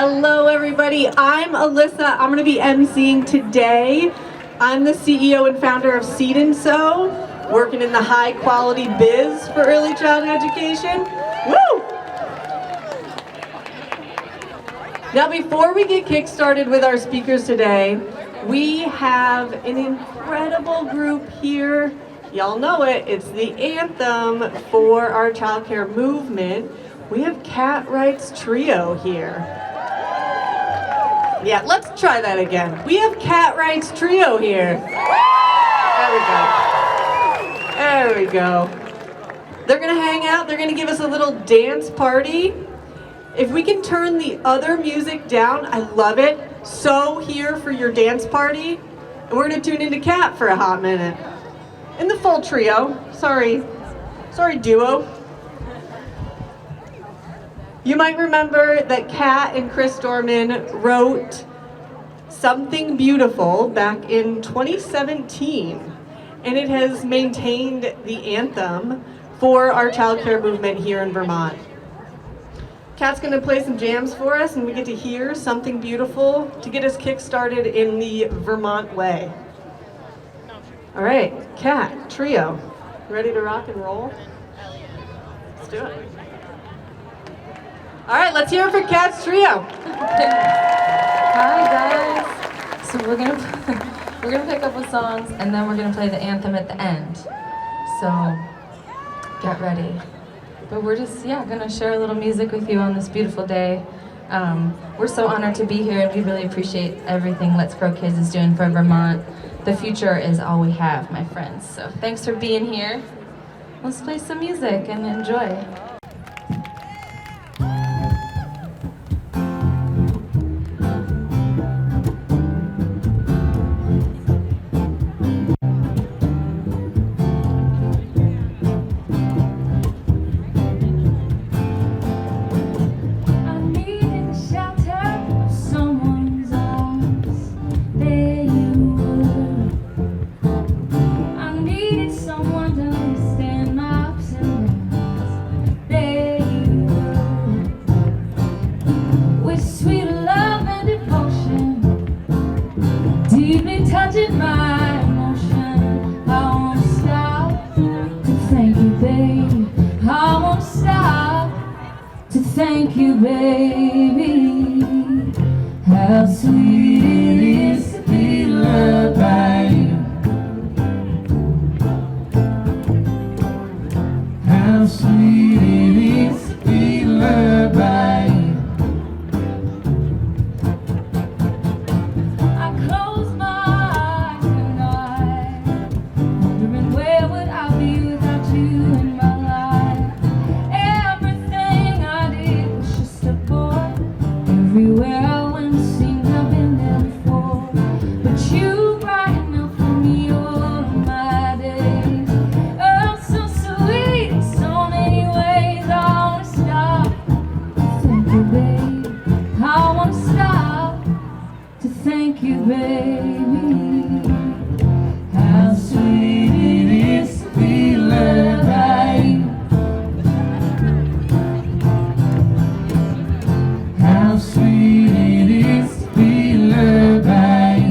Hello, everybody. I'm Alyssa. I'm going to be emceeing today. I'm the CEO and founder of Seed and Sow, working in the high quality biz for early childhood education. Woo! Now, before we get kick-started with our speakers today, we have an incredible group here. Y'all know it. It's the anthem for our childcare movement. We have Cat Rights Trio here. Yeah, let's try that again. We have Cat Rights Trio here. There we go. There we go. They're gonna hang out. They're gonna give us a little dance party. If we can turn the other music down, I love it. So here for your dance party. And we're gonna tune into Cat for a hot minute. In the full trio. Sorry duo. You might remember that Kat and Chris Dorman wrote Something Beautiful back in 2017, and it has maintained the anthem for our childcare movement here in Vermont. Kat's going to play some jams for us, and we get to hear Something Beautiful to get us kick-started in the Vermont way. All right, Kat, trio, ready to rock and roll? Let's do it. All right, let's hear it for Cat's Trio. Hi guys. So we're gonna pick up with songs, and then we're gonna play the anthem at the end. So get ready. But we're just gonna share a little music with you on this beautiful day. We're so honored to be here, and we really appreciate everything Let's Grow Kids is doing for Vermont. The future is all we have, my friends. So thanks for being here. Let's play some music and enjoy. Touching my emotion, I won't stop to thank you, baby. I won't stop to thank you, baby. How sweet it is to be loved by you. How sweet it is to be loved by you. Everywhere I went seemed I've been there before, but you brighten up for me all of my days. Oh, so sweet in so many ways. I won't stop to thank you, babe. I won't stop to thank you, baby. How sweet it is to be loved by you. How sweet it is to be loved by you.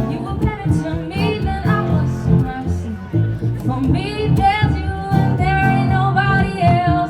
You were better to me than I was to myself. For me, there's you and there ain't nobody else.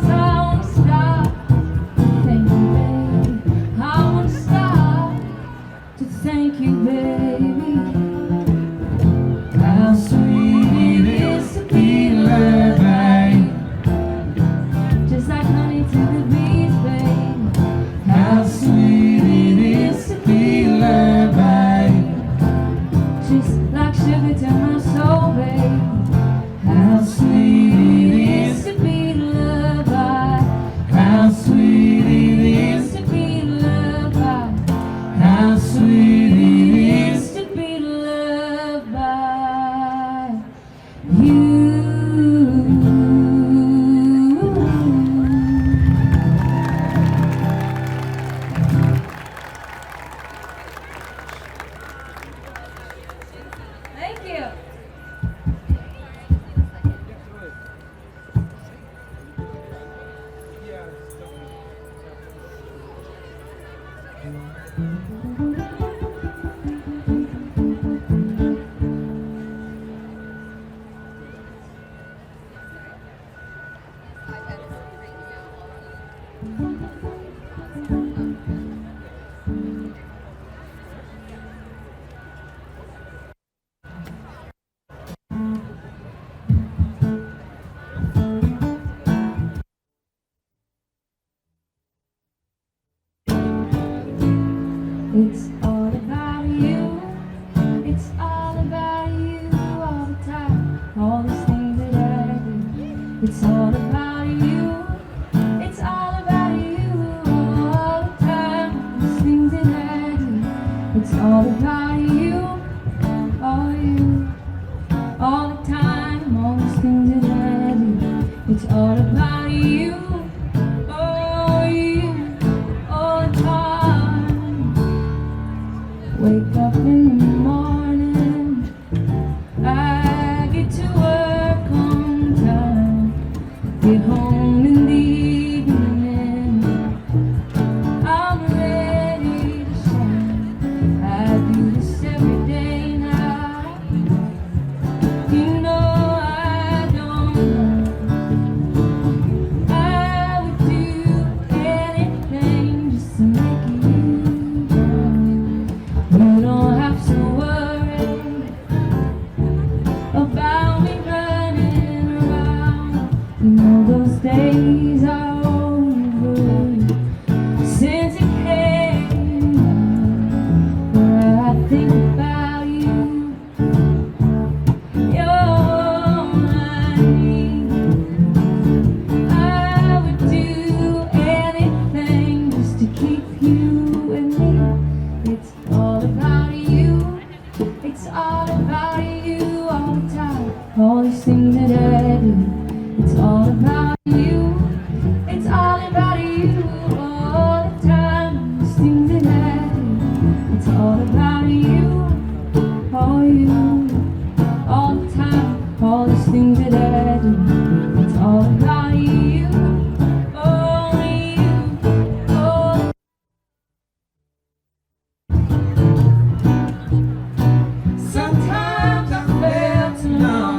It's all about you. It's all about you all the time. All these things that I do. It's all about you. It's all about you all the time. All these things that I do. It's all about you. All you. All the time. All these things that I do. It's all about you. Oh, you. All the time. Wake up in the morning, I get to work on time, get home in the evening, I'm ready to shine. I do this every day now, you know I don't know. I would do anything just to make you proud. You don't have to worry about me running around. You know those days are over since it came out. Where I think about you, you're mine. I would do anything just to keep you and me. It's all about you. It's all about you all the time. All these things that I do. It's all about you. It's all about you all the time. These things that I do. It's all about you. All you. All the time. All these things that I do. It's all about you. Only you. Oh. Sometimes I fail to know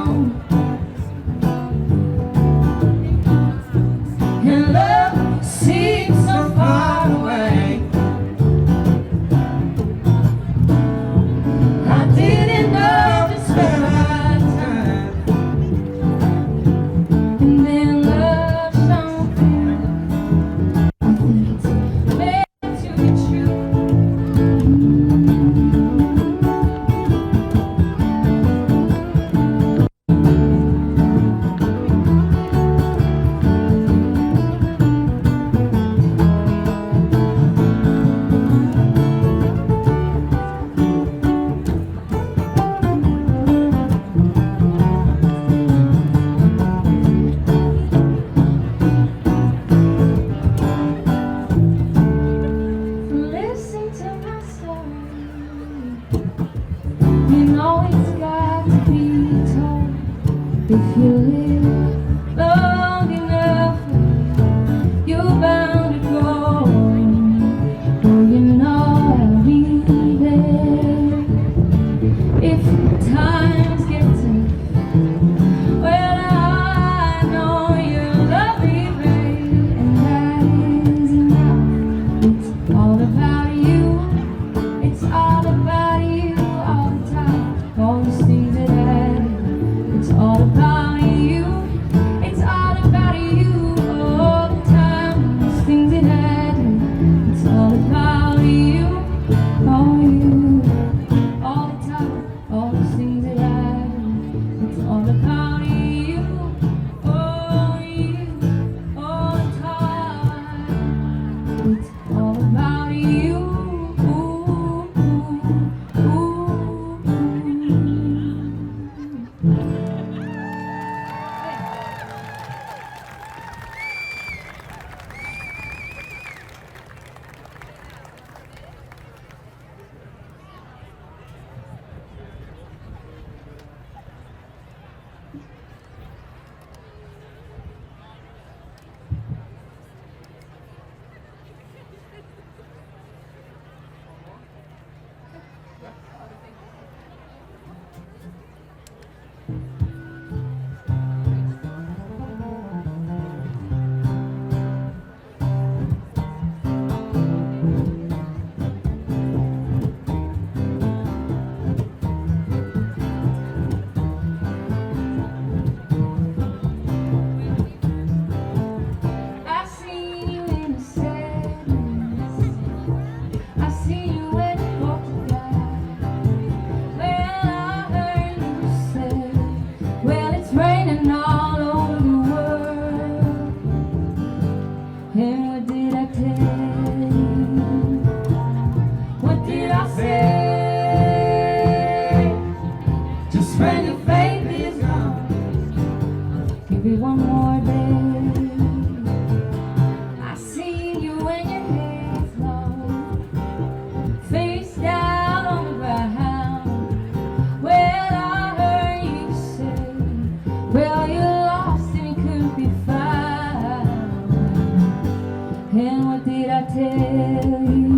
And what did I tell you?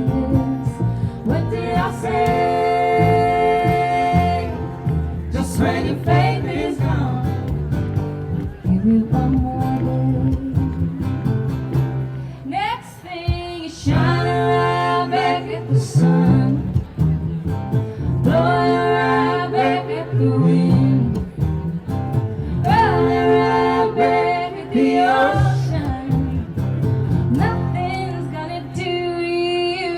Yes. What did I say? Just when your faith is gone, give me one more day. Next thing is shining right back at the sun, blowing right back at the wind, rolling right back at the ocean. Nothing's gonna do you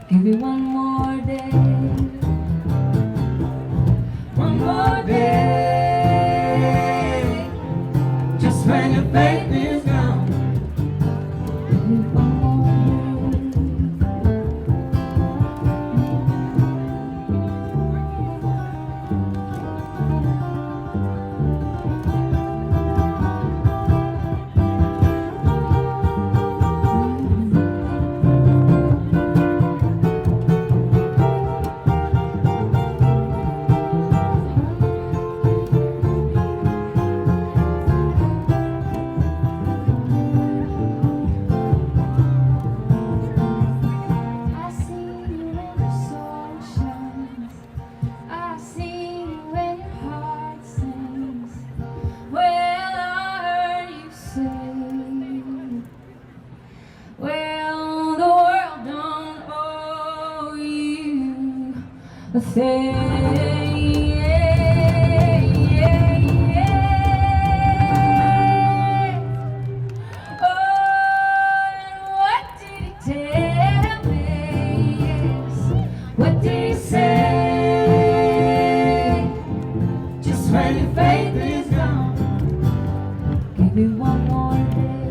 Give me one more day, one more day. Just when your faith is gone, give me one more a thing. Oh, and what did he tell me? Yes. What did he say? Just when your faith is gone, give me one more day.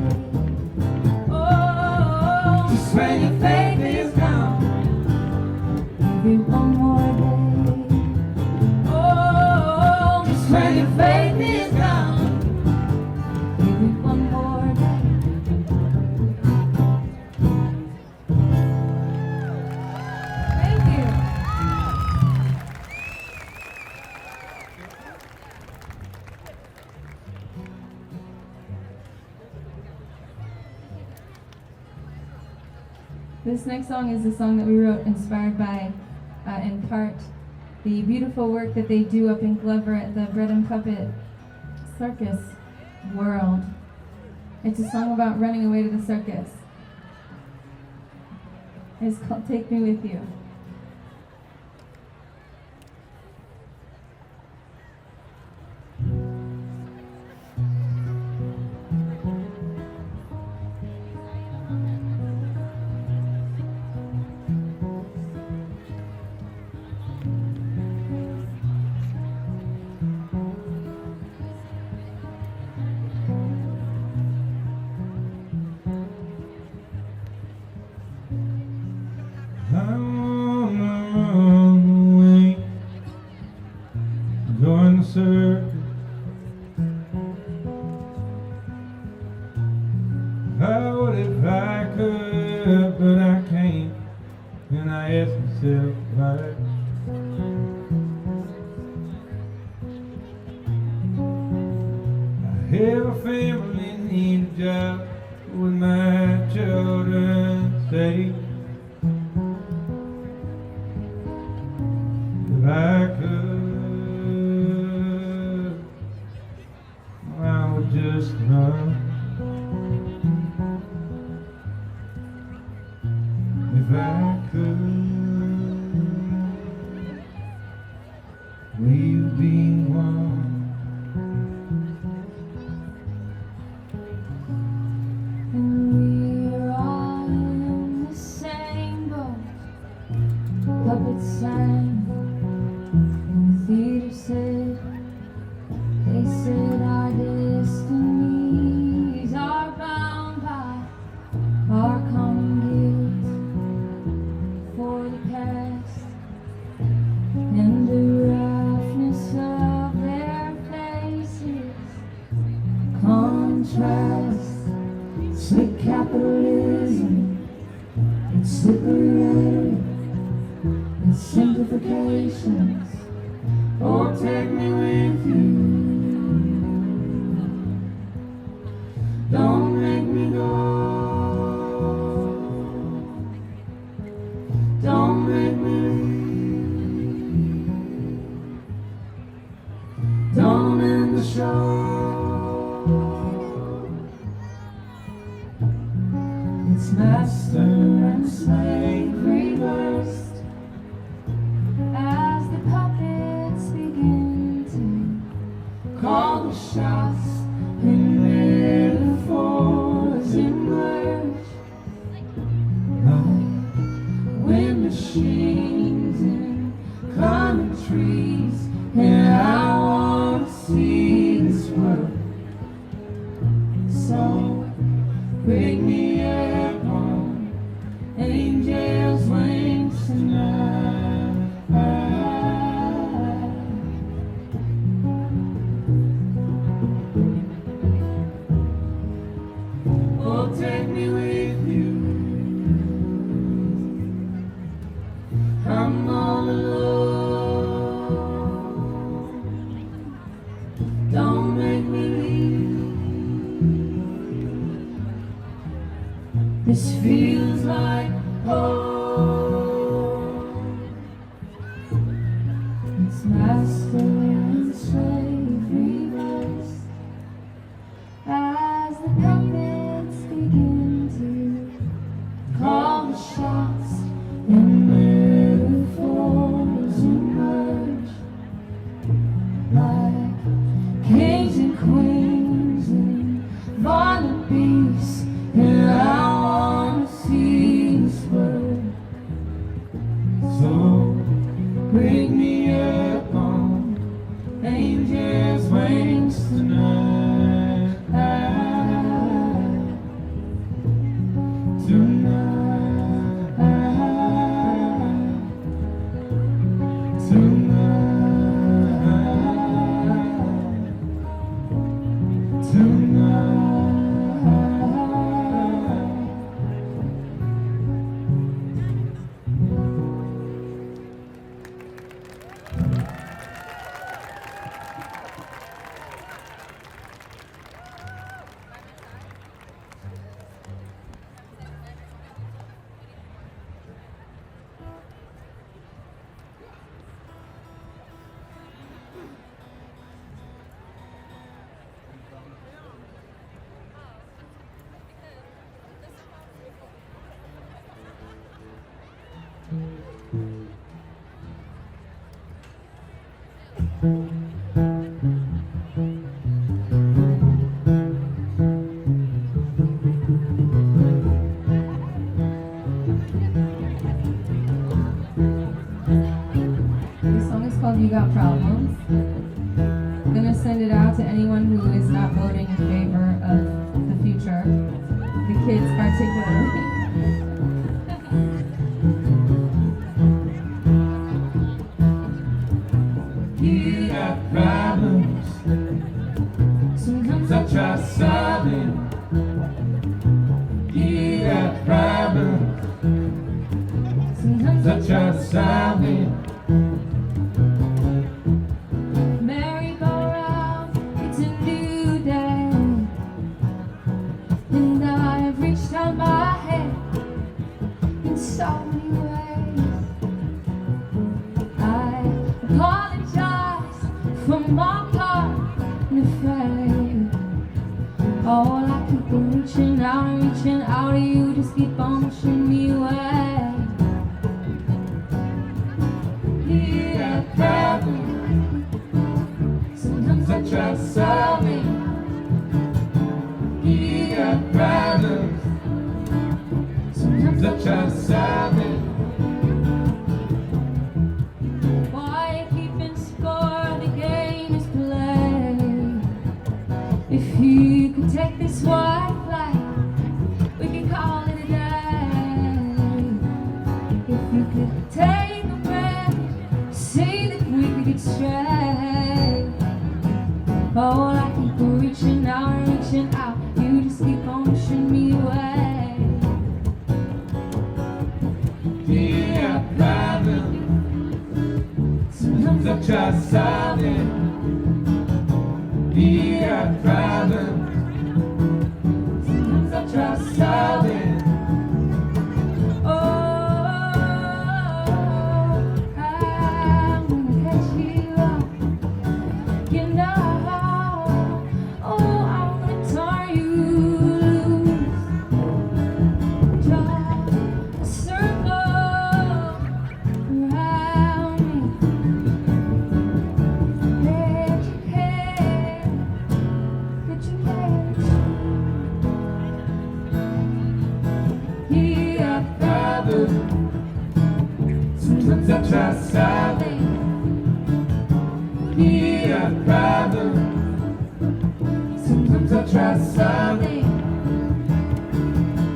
Oh, just when your faith is gone, give me one more. When your faith is gone, give me one more day. Thank you. This next song is a song that we wrote inspired by, in part, the beautiful work that they do up in Glover at the Bread and Puppet Circus World. It's a song about running away to the circus. It's called Take Me With You. Join the circus. I would if I could, but I can't. And I ask myself why. I have a family, need a job with my children safe. If I could, I would just run. If I could, we've been one. And we're all in the same boat. Puppets sang, and the theater said, they said our destinies are bound by our common guilt for the past and the roughness of their faces. Contrast, slick capitalism, it's slippery rhetoric. simplifications. Oh, take me with you. Don't make me go. Don't make me leave. Don't end the show. It's master and slave reversed as the puppets begin to call the shots and metaphors emerge like wind machines and climbing trees. And I want to see this world. So bring me up on angels' wings tonight. Oh, take me with you. I'm all alone. Don't make me leave. This feels like home. It's master and slave reversed as the puppets begin to call the shots and metaphors emerge like kings and queens and violent beasts. And I wanna see this world. So bring me up on angels' wings tonight. Tonight. Tonight. Tonight. This song is called You Got Problems. I'm gonna send it out to anyone who is not voting in favor of the future, the kids particularly. You got problems. Sometimes I try solving. You got problems. Sometimes I try solving. Merry-go-round, it's a new day, and I've reached out my hand in so many ways. I apologize for my part in the fray. Oh, I keep on reaching out to you, just keep on pushing me away. You got problems. Sometimes I try solving. You got problems. Sometimes I try solving. Why you keeping score? The game is played. If you could take this white flag, we could call it a day. If you could take a breath, say that we could get straight. Oh, I keep on reaching out, you just keep on pushing me away. Sometimes I try solving. You got problems. Sometimes I try solving.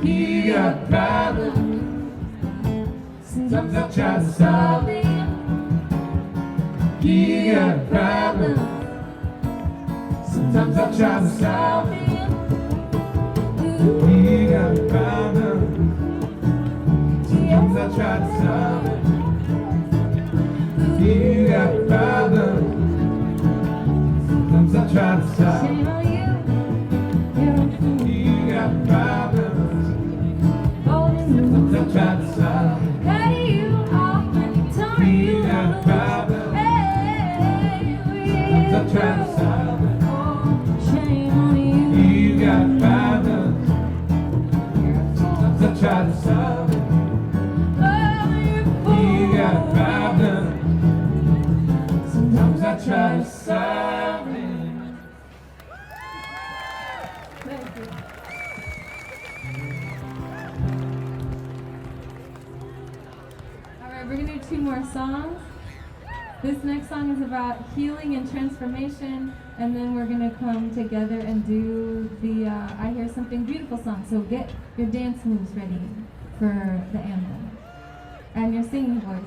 You got problems. Sometimes I try solving. You got problems. Sometimes I try to solve it. You got problems. Sometimes I try to solve it. You got problems. Sometimes I try to solve it. You got problems. Sometimes I try to solve it. You got problems. Sometimes I try to solve it. You got problems. Sometimes I try to solve it. You got problems. Sometimes I try to solve it. Alright, we're gonna do 2 more songs. This next song is about healing and transformation, and then we're gonna come together and do the I Hear Something Beautiful song. So get your dance moves ready for the anthem and your singing voices.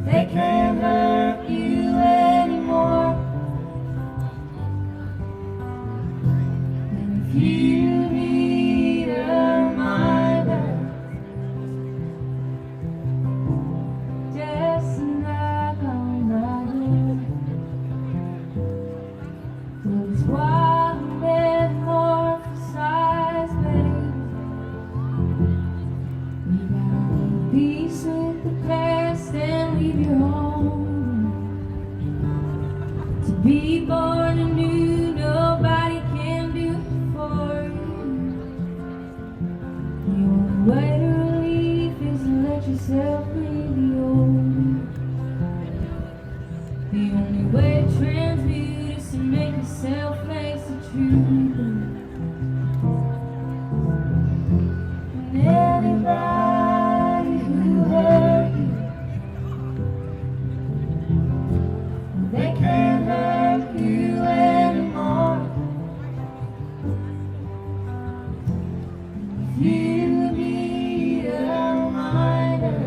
They can't hurt you anymore. And if you need a reminder, just knock on my door. Well, it's wild and metamorphosized, baby. We gotta make peace with the past and leave your home. To be born anew, nobody can do it for you. The only way to relief is to let yourself leave the old. The only way to transmute is to make yourself face the truth. And anybody who hurt you, they can't hurt you anymore. If you need a reminder,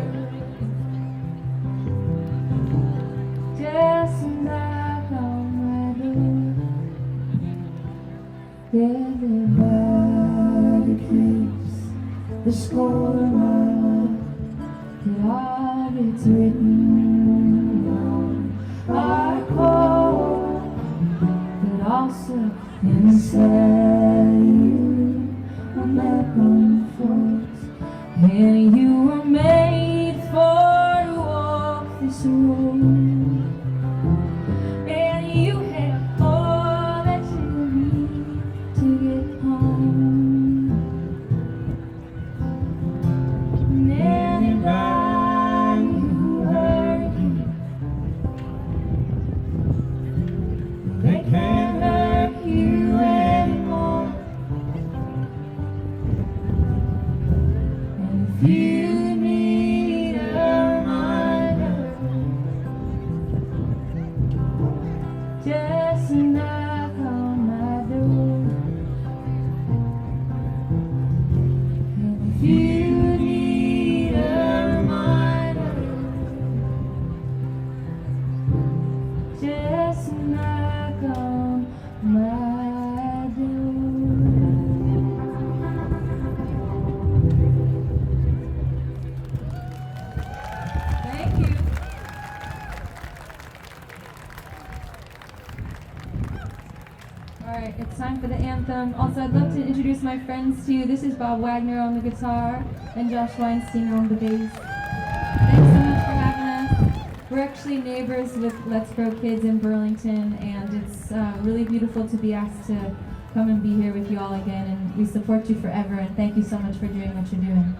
just knock on my door. Everybody keeps the score of my life. It all gets written down our code, but also inside you, I'm back on the force. And you were made for to walk this road. And you have all that you need to get home. And anybody who hurt you, they can't hurt you anymore. And if you need a reminder, just knock on my door. Alright, it's time for the anthem. Also, I'd love to introduce my friends to you. This is Bob Wagner on the guitar and Josh Weinstein on the bass. Thanks so much for having us. We're actually neighbors with Let's Grow Kids in Burlington, and it's really beautiful to be asked to come and be here with you all again, and we support you forever, and thank you so much for doing what you're doing.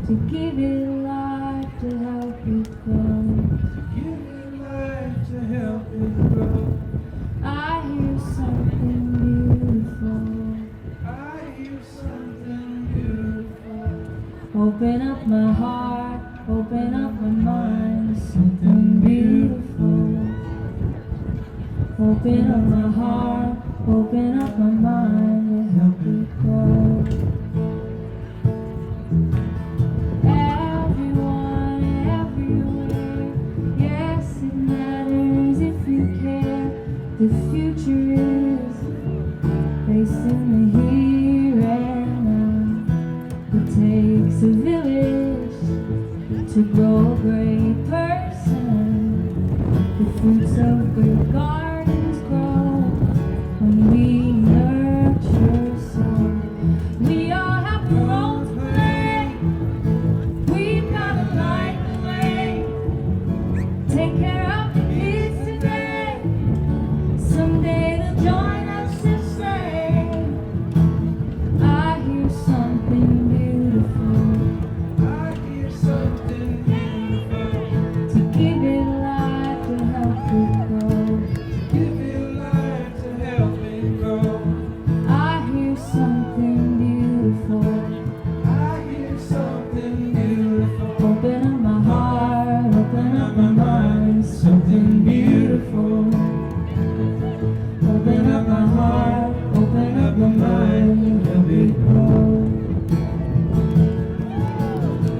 To give it life to help it grow. Give it life to help it grow. I hear something beautiful. I hear something beautiful. Open up my heart, open up my mind. Something beautiful. Open up my heart, open up my mind to help it grow. The future is based in the here and now. It takes a village to grow a great person. The fruits of great gardens grow when we nurture so. We all have a role to play. We've got to light the way. Take care of the kids today. Someday they'll join us to say, I hear something beautiful. I hear something beautiful. To give it life to help it grow. Give it life to help it grow. I hear something beautiful. I hear something beautiful. Open up my heart, open up my mind. Something beautiful. Open up my heart, open up my mind, help it grow.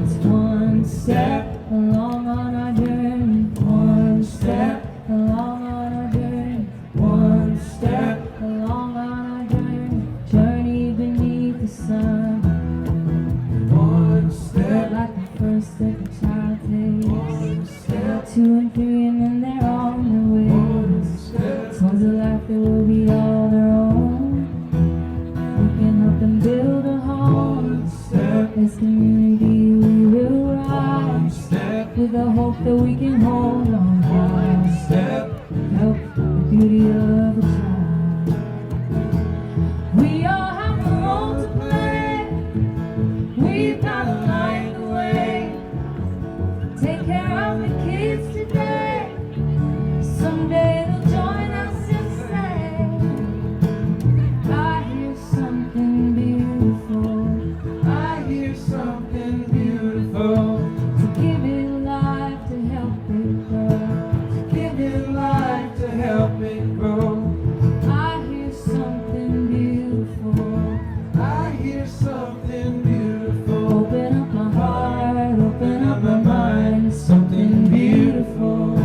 It's one step along on our journey, one step along on our journey, one step along on our journey beneath the sun. One step. Like the first step a child One takes, step. 2 and 3 and then they're on their way. One step. Songs of life that will be all their own. We can help them build a home. One step. As community we will One rise step. with the hope that we can hold on One high. step. Help the beauty of a child. We all have a role to play. We've got to light the way. Take care of the kids today. Someday they'll join us and say, I hear something beautiful. I hear something beautiful. To give it life to help it grow. Give it life to help it grow. I hear something beautiful. I hear something beautiful. Open up my heart, open up my mind. Something beautiful.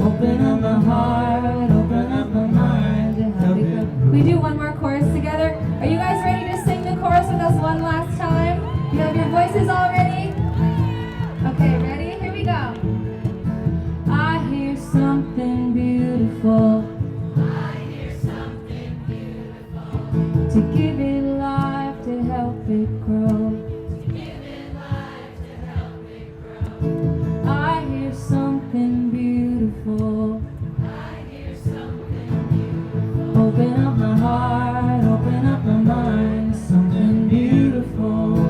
Open up my heart, open up my mind to help it grow. We do one more chorus together. Are you guys ready to sing the chorus with us one last time? You have your voices all ready? Okay, ready? Here we go. I hear something beautiful. I hear something beautiful. To give it life to help it grow. To give it life to help it grow. I hear something beautiful. I hear something beautiful. Open up my heart, open up my mind. Something beautiful.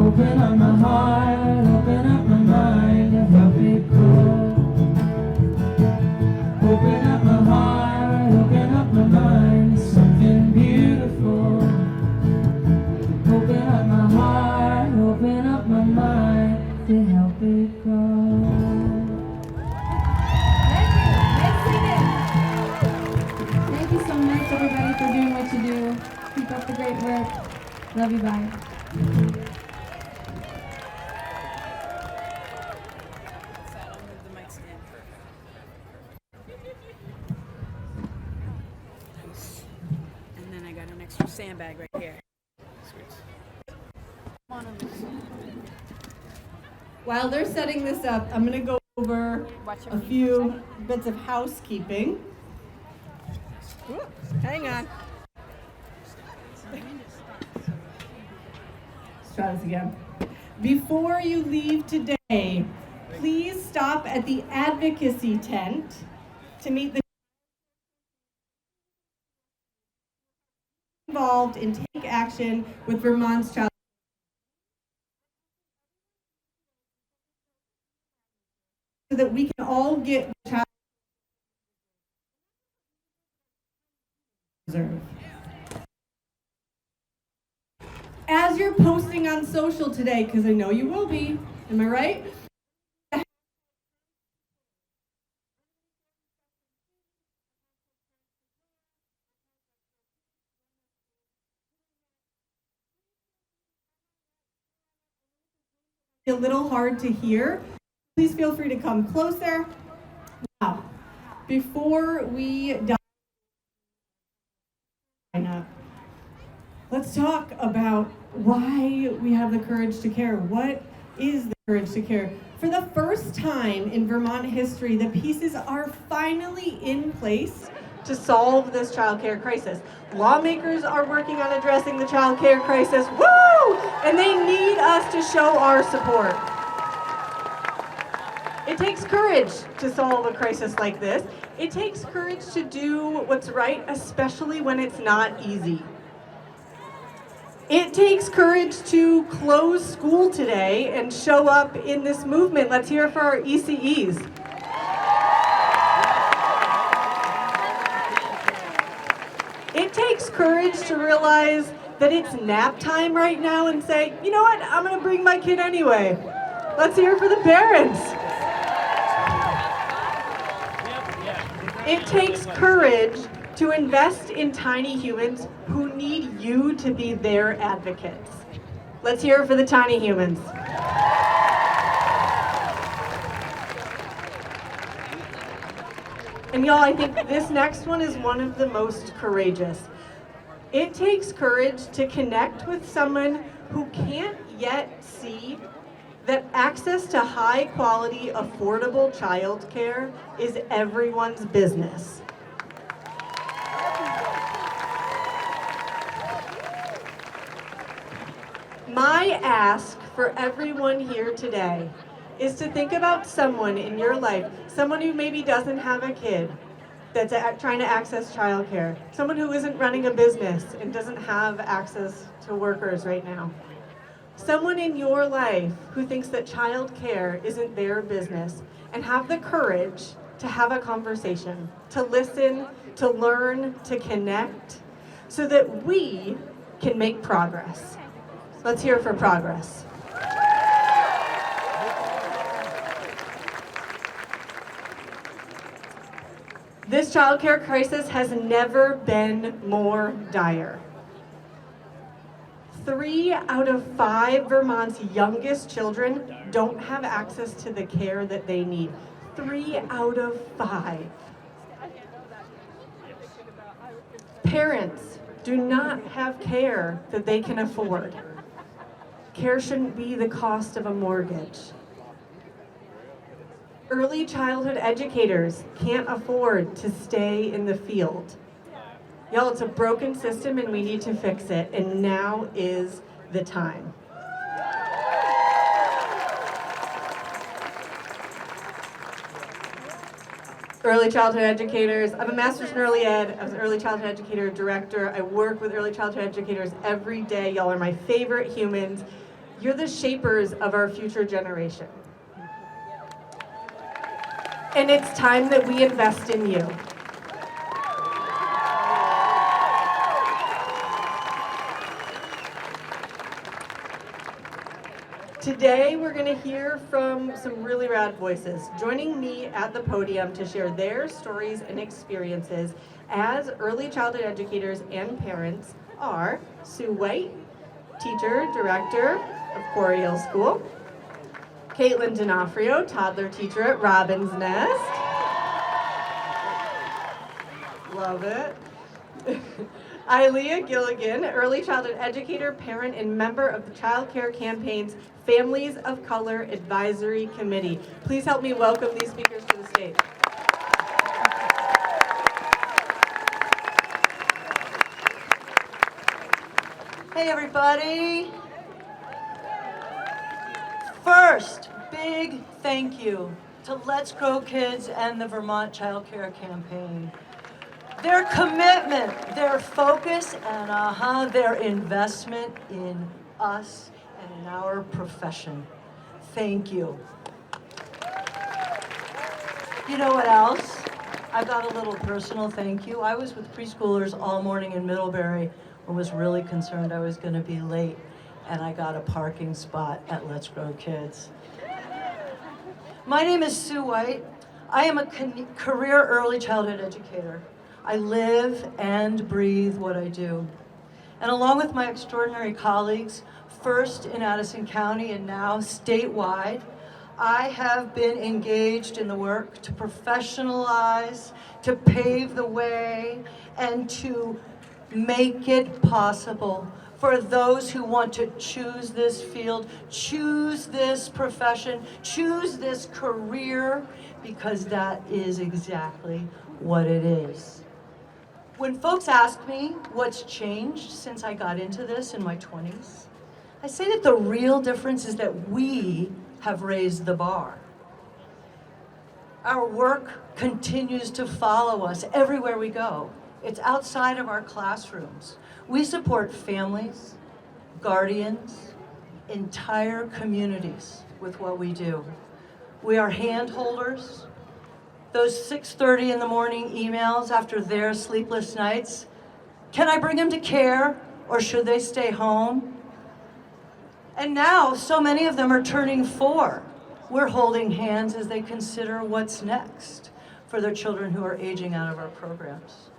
Open up my heart, open up my mind to help it grow. Open up my heart, open up my mind. Something beautiful. Open up my heart, open up my mind to help it grow. Thank you. Let's sing it. Thank you so much, everybody, for doing what you do. Keep up the great work. Love you. Bye. bag right here. While they're setting this up, I'm going to go over a few bits of housekeeping. Whoop, hang on. Let's try this again. Before you leave today, please stop at the advocacy tent to meet the involved and take action with Vermont's child so that we can all get the child deserve. As you're posting on social today, because I know you will be, am I right? A little hard to hear. Please feel free to come closer. Now, before we dive up, let's talk about why we have the courage to care. What is the courage to care? For the first time in Vermont history, the pieces are finally in place to solve this childcare crisis. Lawmakers are working on addressing the childcare crisis. Woo! And they need us to show our support. It takes courage to solve a crisis like this. It takes courage to do what's right, especially when it's not easy. It takes courage to close school today and show up in this movement. Let's hear it for our ECEs. It takes courage to realize that it's nap time right now and say, you know what, I'm gonna bring my kid anyway. Let's hear it for the parents. It takes courage to invest in tiny humans who need you to be their advocates. Let's hear it for the tiny humans. And y'all, I think this next one is one of the most courageous. It takes courage to connect with someone who can't yet see that access to high quality, affordable childcare is everyone's business. My ask for everyone here today is to think about someone in your life, someone who maybe doesn't have a kid that's trying to access childcare, someone who isn't running a business and doesn't have access to workers right now. Someone in your life who thinks that childcare isn't their business, and have the courage to have a conversation, to listen, to learn, to connect, so that we can make progress. Let's hear it for progress. This childcare crisis has never been more dire. 3 out of 5 Vermont's youngest children don't have access to the care that they need. 3 out of 5. Parents do not have care that they can afford. Care shouldn't be the cost of a mortgage. Early childhood educators can't afford to stay in the field. Y'all, it's a broken system and we need to fix it, and now is the time. Early childhood educators, I'm a master's in early ed, I was an early childhood educator director, I work with early childhood educators every day. Y'all are my favorite humans. You're the shapers of our future generation. And it's time that we invest in you. Today, we're going to hear from some really rad voices. Joining me at the podium to share their stories and experiences as early childhood educators and parents are Sue White, teacher, director of Quarry School, Caitlin D'Onofrio, toddler teacher at Robin's Nest. Love it. Ilea Gilligan, early childhood educator, parent, and member of the Childcare Campaign's Families of Color Advisory Committee. Please help me welcome these speakers to the stage. Hey everybody! First, big thank you to Let's Grow Kids and the Vermont Child Care Campaign. Their commitment, their focus, and their investment in us and in our profession. Thank you. You know what else? I've got a little personal thank you. I was with preschoolers all morning in Middlebury and was really concerned I was going to be late, and I got a parking spot at Let's Grow Kids. My name is Sue White. I am a career early childhood educator. I live and breathe what I do. And along with my extraordinary colleagues, first in Addison County and now statewide, I have been engaged in the work to professionalize, to pave the way, and to make it possible for those who want to choose this field, choose this profession, choose this career, because that is exactly what it is. When folks ask me what's changed since I got into this in my 20s, I say that the real difference is that we have raised the bar. Our work continues to follow us everywhere we go. It's outside of our classrooms. We support families, guardians, entire communities with what we do. We are hand holders. Those 6:30 in the morning emails after their sleepless nights, can I bring them to care or should they stay home? And now so many of them are turning 4. We're holding hands as they consider what's next for their children who are aging out of our programs.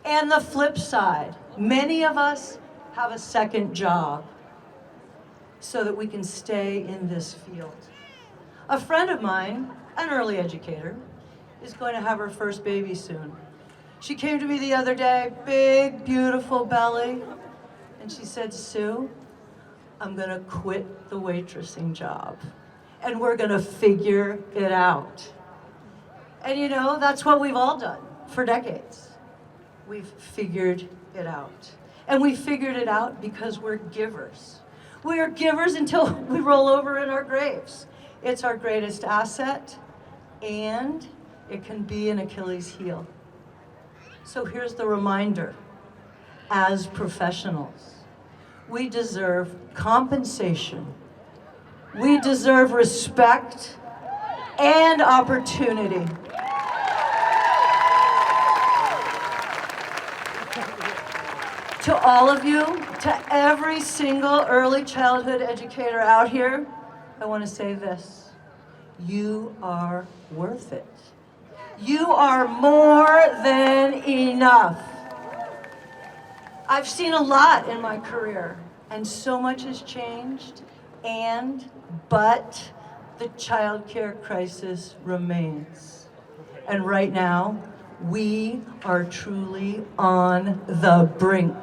And the flip side, many of us have a second job so that we can stay in this field. A friend of mine, an early educator, is going to have her first baby soon. She came to me the other day, big, beautiful belly, and she said, Sue, I'm gonna quit the waitressing job, and we're gonna figure it out. And you know, that's what we've all done for decades. We've figured it out. And we figured it out because we're givers. We are givers until we roll over in our graves. It's our greatest asset, and it can be an Achilles heel. So here's the reminder. As professionals, we deserve compensation. We deserve respect and opportunity. To all of you, to every single early childhood educator out here, I want to say this. You are worth it. You are more than enough. I've seen a lot in my career, and so much has changed, but the child care crisis remains. And right now, we are truly on the brink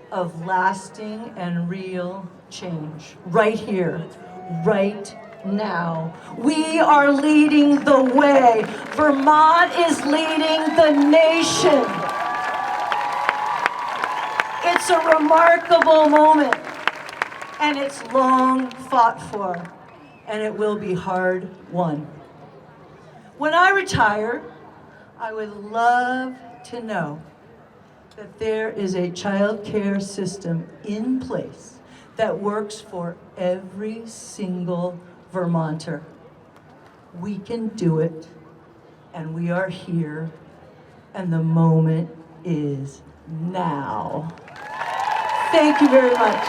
of lasting and real change. Right here, right now. We are leading the way. Vermont is leading the nation. It's a remarkable moment, and it's long fought for, and it will be hard won. When I retire, I would love to know that there is a child care system in place that works for every single Vermonter. We can do it, and we are here, and the moment is now. Thank you very much.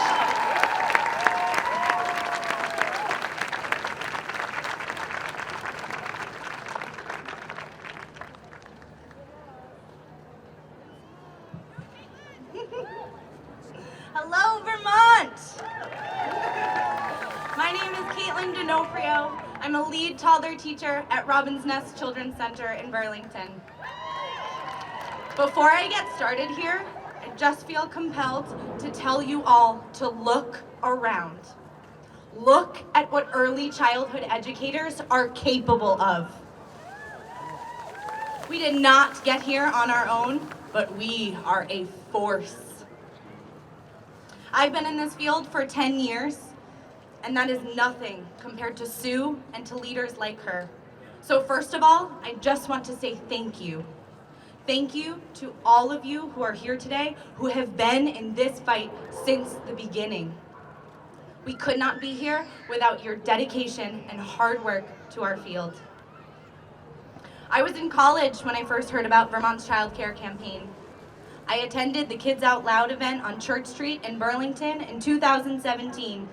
Hello, Vermont! My name is Caitlin D'Onofrio. I'm a lead toddler teacher at Robin's Nest Children's Center in Burlington. Before I get started here, I I just feel compelled to tell you all to look around. Look at what early childhood educators are capable of. We did not get here on our own, but we are a force. I've been in this field for 10 years, and that is nothing compared to Sue and to leaders like her. So first of all, I just want to say thank you. Thank you to all of you who are here today who have been in this fight since the beginning. We could not be here without your dedication and hard work to our field. I was in college when I first heard about Vermont's Childcare campaign. I attended the Kids Out Loud event on Church Street in Burlington in 2017,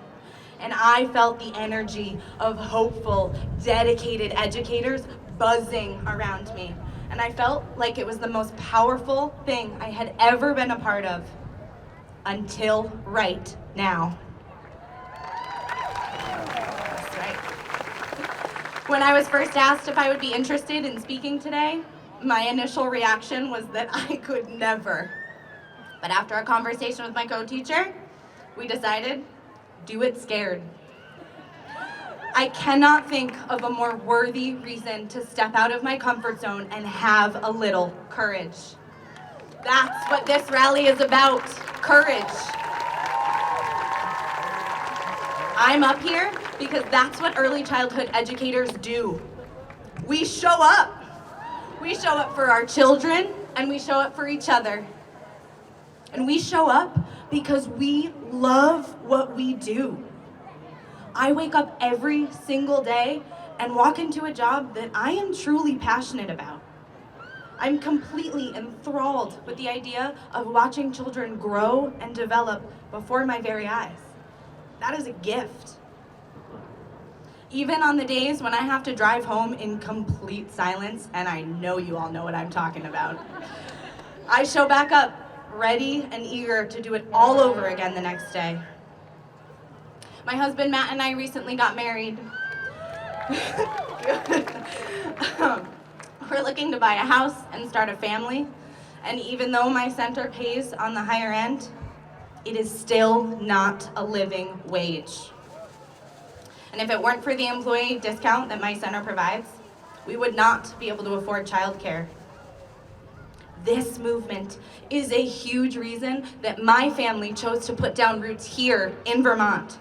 and I felt the energy of hopeful, dedicated educators buzzing around me. And I felt like it was the most powerful thing I had ever been a part of, until right now. That's right. When I was first asked if I would be interested in speaking today, my initial reaction was that I could never. But after a conversation with my co-teacher, we decided, do it scared. I cannot think of a more worthy reason to step out of my comfort zone and have a little courage. That's what this rally is about, courage. I'm up here because that's what early childhood educators do. We show up. We show up for our children, and we show up for each other. And we show up because we love what we do. I wake up every single day and walk into a job that I am truly passionate about. I'm completely enthralled with the idea of watching children grow and develop before my very eyes. That is a gift. Even on the days when I have to drive home in complete silence, and I know you all know what I'm talking about, I show back up, ready and eager to do it all over again the next day. My husband Matt and I recently got married. We're looking to buy a house and start a family, and even though my center pays on the higher end, it is still not a living wage. And if it weren't for the employee discount that my center provides, we would not be able to afford childcare. This movement is a huge reason that my family chose to put down roots here in Vermont.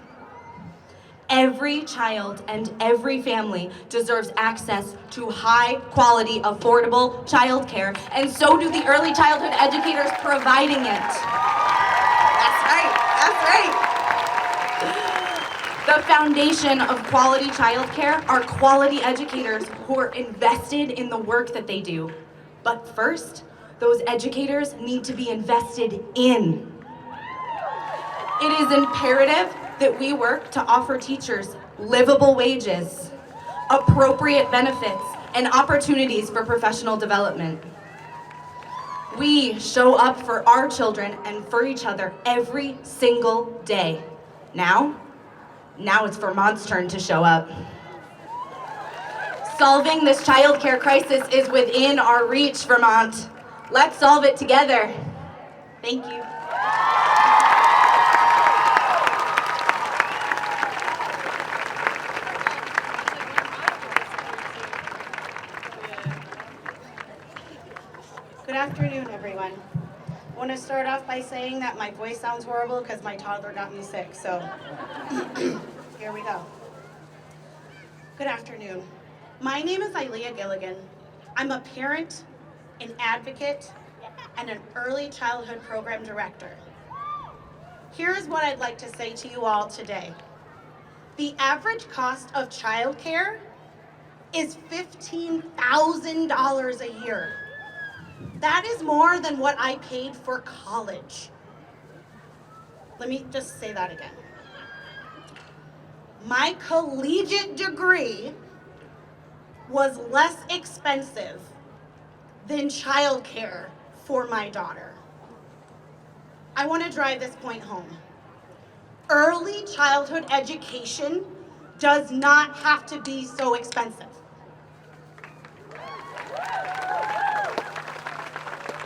Every child and every family deserves access to high-quality, affordable childcare, and so do the early childhood educators providing it. That's right. The foundation of quality childcare are quality educators who are invested in the work that they do. But first, those educators need to be invested in. It is imperative that we work to offer teachers livable wages, appropriate benefits, and opportunities for professional development. We show up for our children and for each other every single day. Now it's Vermont's turn to show up. Solving this childcare crisis is within our reach, Vermont. Let's solve it together. Thank you. Good afternoon, everyone. I want to start off by saying that my voice sounds horrible because my toddler got me sick, so here we go. Good afternoon. My name is Ilea Gilligan. I'm a parent, an advocate, and an early childhood program director. Here's what I'd like to say to you all today. The average cost of childcare is $15,000 a year. That is more than what I paid for college. Let me just say that again. My collegiate degree was less expensive than childcare for my daughter. I want to drive this point home. Early childhood education does not have to be so expensive.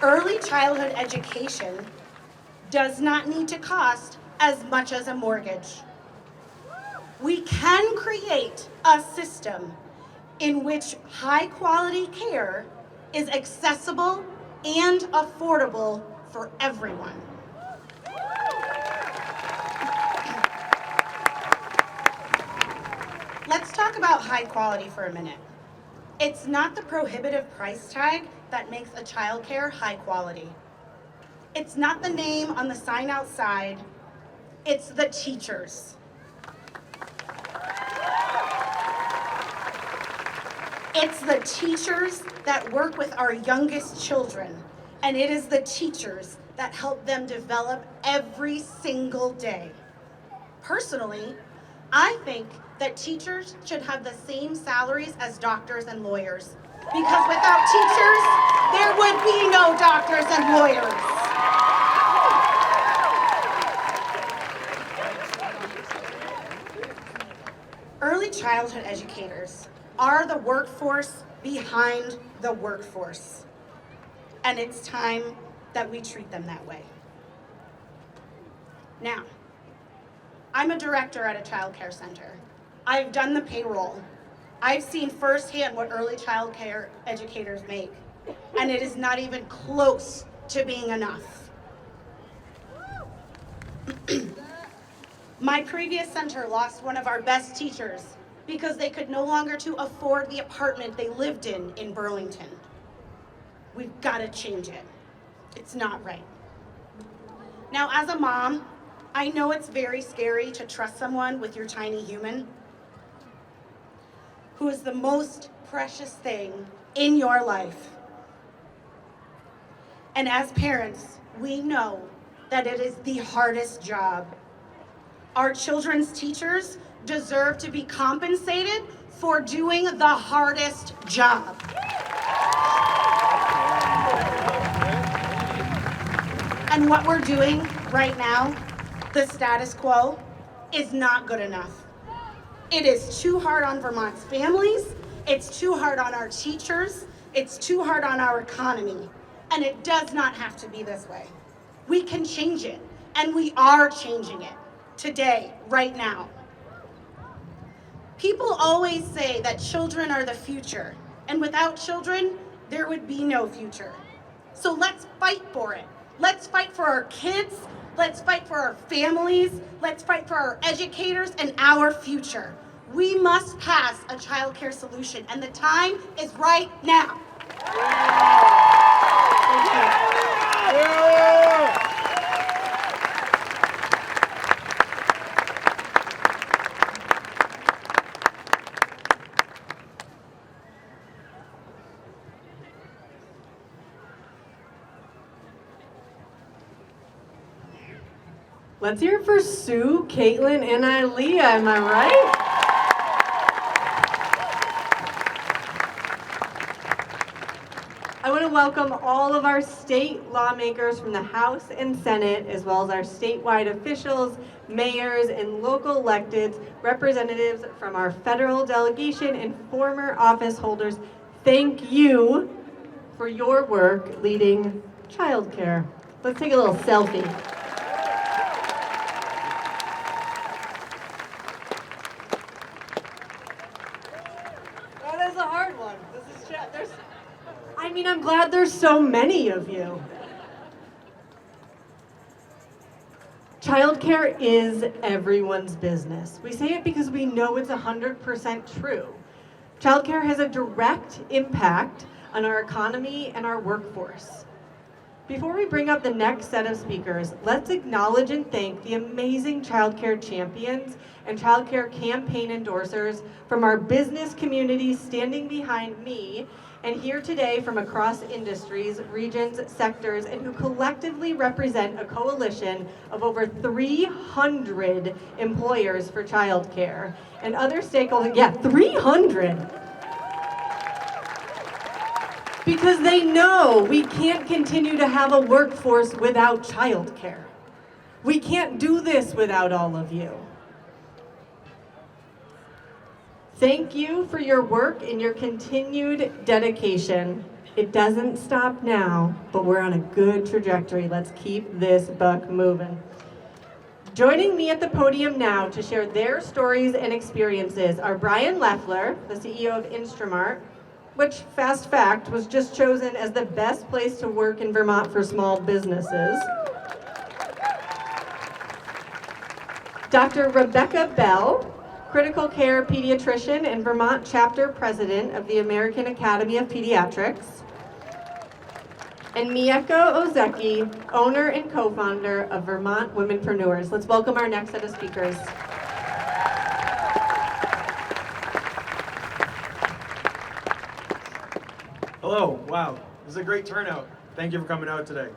Early childhood education does not need to cost as much as a mortgage. We can create a system in which high-quality care is accessible and affordable for everyone. Let's talk about high quality for a minute. It's not the prohibitive price tag that makes a childcare high quality. It's not the name on the sign outside, it's the teachers. It's the teachers that work with our youngest children, and it is the teachers that help them develop every single day. Personally, I think that teachers should have the same salaries as doctors and lawyers, because without teachers, there would be no doctors and lawyers. Early childhood educators are the workforce behind the workforce, and it's time that we treat them that way. Now, I'm a director at a child care center. I've done the payroll. I've seen firsthand what early child care educators make, and it is not even close to being enough. My previous center lost one of our best teachers because they could no longer afford the apartment they lived in Burlington. We've got to change it. It's not right. Now, as a mom, I know it's very scary to trust someone with your tiny human, who is the most precious thing in your life. And as parents, we know that it is the hardest job. Our children's teachers deserve to be compensated for doing the hardest job. And what we're doing right now, the status quo, is not good enough. It is too hard on Vermont's families, it's too hard on our teachers, it's too hard on our economy, and it does not have to be this way. We can change it, and we are changing it today, right now. People always say that children are the future, and without children, there would be no future. So let's fight for it. Let's fight for our kids, let's fight for our families, let's fight for our educators and our future. We must pass a child care solution, and the time is right now. Let's hear it for Sue, Caitlin, and Ilea, am I right? I want to welcome all of our state lawmakers from the House and Senate, as well as our statewide officials, mayors, and local electeds, representatives from our federal delegation, and former office holders. Thank you for your work leading childcare. Let's take a little selfie. That is a hard one. I'm glad there's so many of you. Childcare is everyone's business. We say it because we know it's 100% true. Childcare has a direct impact on our economy and our workforce. Before we bring up the next set of speakers, let's acknowledge and thank the amazing childcare champions and childcare campaign endorsers from our business community standing behind me and here today from across industries, regions, sectors, and who collectively represent a coalition of over 300 employers for childcare and other stakeholders. Yeah, 300! Because they know we can't continue to have a workforce without childcare. We can't do this without all of you. Thank you for your work and your continued dedication. It doesn't stop now, but we're on a good trajectory. Let's keep this buck moving. Joining me at the podium now to share their stories and experiences are Brian Leffler, the CEO of Instramart, which, fast fact, was just chosen as the best place to work in Vermont for small businesses. Dr. Rebecca Bell, critical care pediatrician and Vermont chapter president of the American Academy of Pediatrics. And Mieko Ozeki, owner and co-founder of Vermont Womenpreneurs. Let's welcome our next set of speakers. Hello, wow, this is a great turnout. Thank you for coming out today.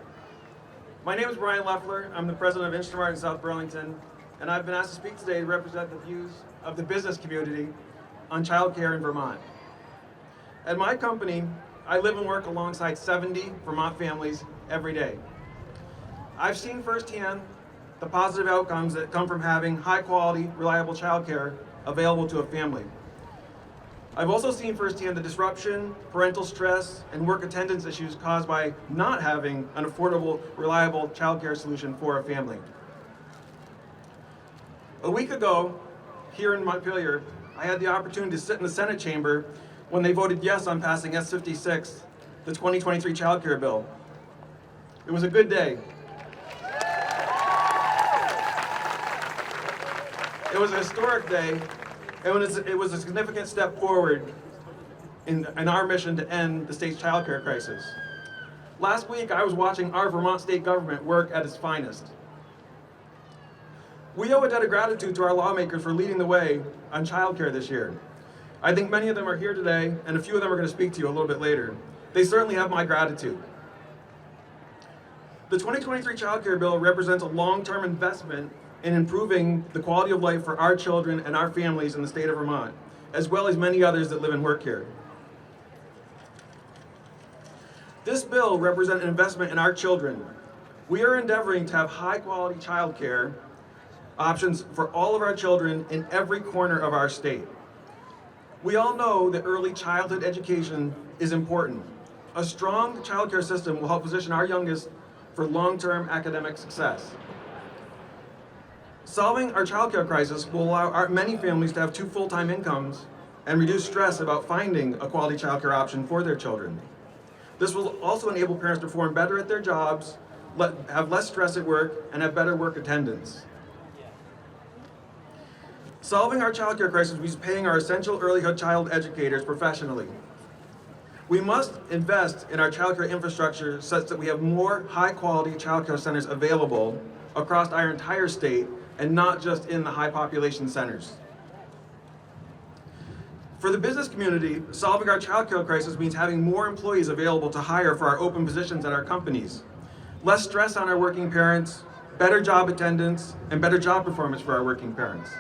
My name is Brian Leffler. I'm the president of Instramart in South Burlington, and I've been asked to speak today to represent the views of the business community on childcare in Vermont. At my company, I live and work alongside 70 Vermont families every day. I've seen firsthand the positive outcomes that come from having high quality, reliable childcare available to a family. I've also seen firsthand the disruption, parental stress, and work attendance issues caused by not having an affordable, reliable childcare solution for a family. A week ago, here in Montpelier, I had the opportunity to sit in the Senate chamber when they voted yes on passing S56, the 2023 childcare bill. It was a good day. It was a historic day. It was a significant step forward in our mission to end the state's childcare crisis. Last week, I was watching our Vermont state government work at its finest. We owe a debt of gratitude to our lawmakers for leading the way on childcare this year. I think many of them are here today, and a few of them are going to speak to you a little bit later. They certainly have my gratitude. The 2023 childcare bill represents a long-term investment in improving the quality of life for our children and our families in the state of Vermont, as well as many others that live and work here. This bill represents an investment in our children. We are endeavoring to have high-quality childcare options for all of our children in every corner of our state. We all know that early childhood education is important. A strong childcare system will help position our youngest for long-term academic success. Solving our childcare crisis will allow many families to have 2 full-time incomes and reduce stress about finding a quality childcare option for their children. This will also enable parents to perform better at their jobs, have less stress at work, and have better work attendance. Solving our childcare crisis means paying our essential earlyhood child educators professionally. We must invest in our childcare infrastructure such that we have more high-quality childcare centers available across our entire state and not just in the high population centers. For the business community, solving our childcare crisis means having more employees available to hire for our open positions at our companies. Less stress on our working parents, better job attendance, and better job performance for our working parents.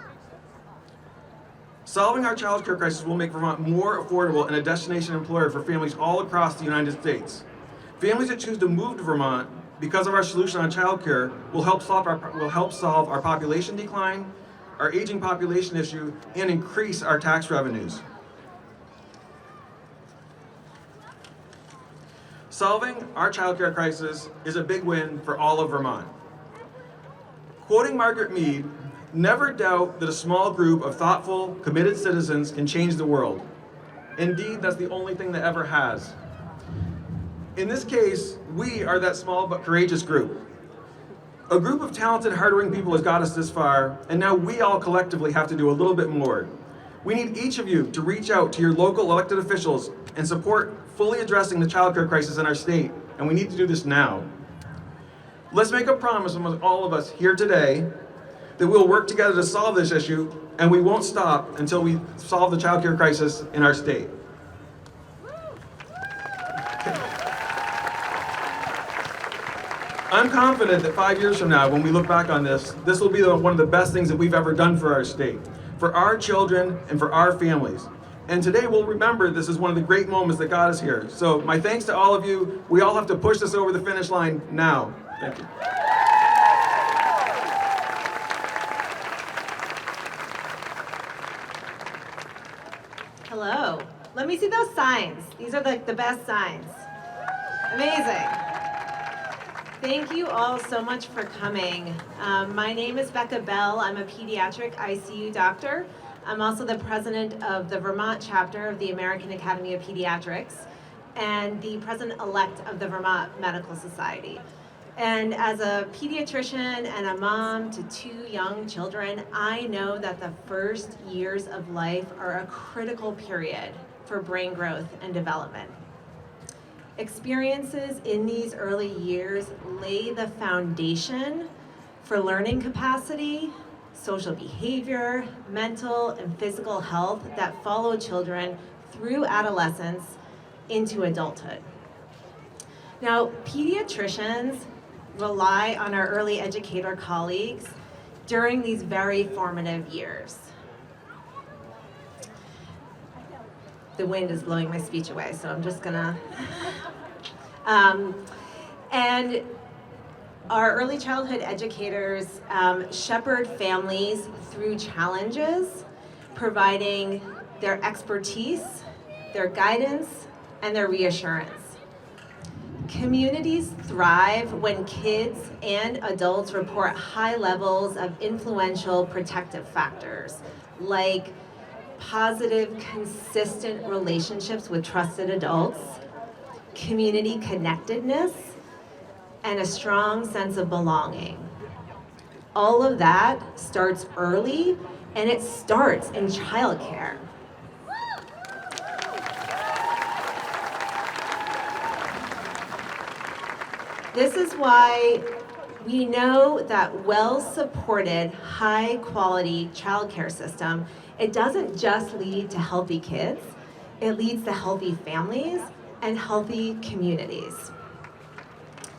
Solving our childcare crisis will make Vermont more affordable and a destination employer for families all across the United States. Families that choose to move to Vermont because of our solution on childcare will help solve our population decline, our aging population issue, and increase our tax revenues. Solving our childcare crisis is a big win for all of Vermont. Quoting Margaret Mead, "Never doubt that a small group of thoughtful, committed citizens can change the world. Indeed, that's the only thing that ever has." In this case, we are that small but courageous group. A group of talented, hardworking people has got us this far, and now we all collectively have to do a little bit more. We need each of you to reach out to your local elected officials and support fully addressing the childcare crisis in our state, and we need to do this now. Let's make a promise among all of us here today that we'll work together to solve this issue, and we won't stop until we solve the childcare crisis in our state. I'm confident that 5 years from now, when we look back on this, this will be one of the best things that we've ever done for our state, for our children, and for our families. And today we'll remember this is one of the great moments that got us here. So my thanks to all of you. We all have to push this over the finish line now. Thank you. Hello. Let me see those signs. These are like the best signs. Amazing. Thank you all so much for coming. My name is Becca Bell. I'm a pediatric ICU doctor. I'm also the president of the Vermont chapter of the American Academy of Pediatrics and the president-elect of the Vermont Medical Society. And as a pediatrician and a mom to 2 young children, I know that the first years of life are a critical period for brain growth and development. Experiences in these early years lay the foundation for learning capacity, social behavior, mental and physical health that follow children through adolescence into adulthood. Now, pediatricians rely on our early educator colleagues during these very formative years. The wind is blowing my speech away, so I'm just gonna. And our early childhood educators shepherd families through challenges, providing their expertise, their guidance, and their reassurance. Communities thrive when kids and adults report high levels of influential protective factors, like positive, consistent relationships with trusted adults, community connectedness, and a strong sense of belonging. All of that starts early, and it starts in childcare. This is why we know that well-supported, high-quality childcare system, it doesn't just lead to healthy kids, it leads to healthy families and healthy communities.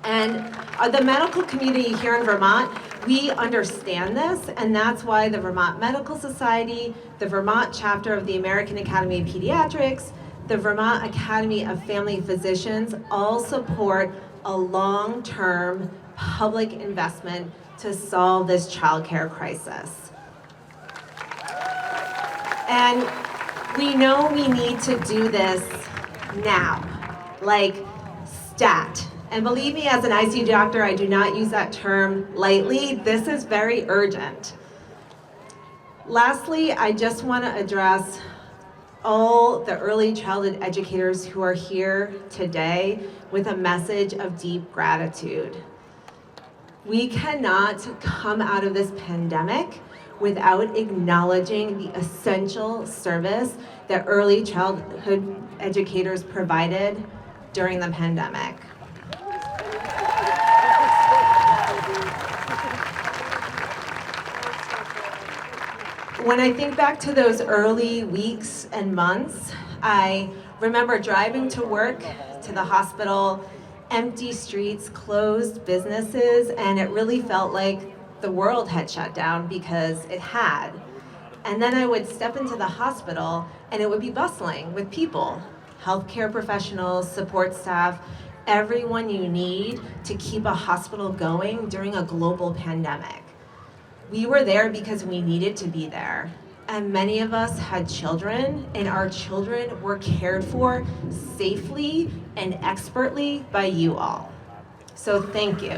And the medical community here in Vermont, we understand this, and that's why the Vermont Medical Society, the Vermont chapter of the American Academy of Pediatrics, the Vermont Academy of Family Physicians all support a long-term public investment to solve this childcare crisis. And we know we need to do this now, like stat. And believe me, as an ICU doctor, I do not use that term lightly. This is very urgent. Lastly, I just want to address all the early childhood educators who are here today with a message of deep gratitude. We cannot come out of this pandemic without acknowledging the essential service that early childhood educators provided during the pandemic. When I think back to those early weeks and months, I remember driving to work, to the hospital, empty streets, closed businesses, and it really felt like the world had shut down because it had. And then I would step into the hospital and it would be bustling with people, healthcare professionals, support staff, everyone you need to keep a hospital going during a global pandemic. We were there because we needed to be there. And many of us had children, and our children were cared for safely and expertly by you all. So thank you.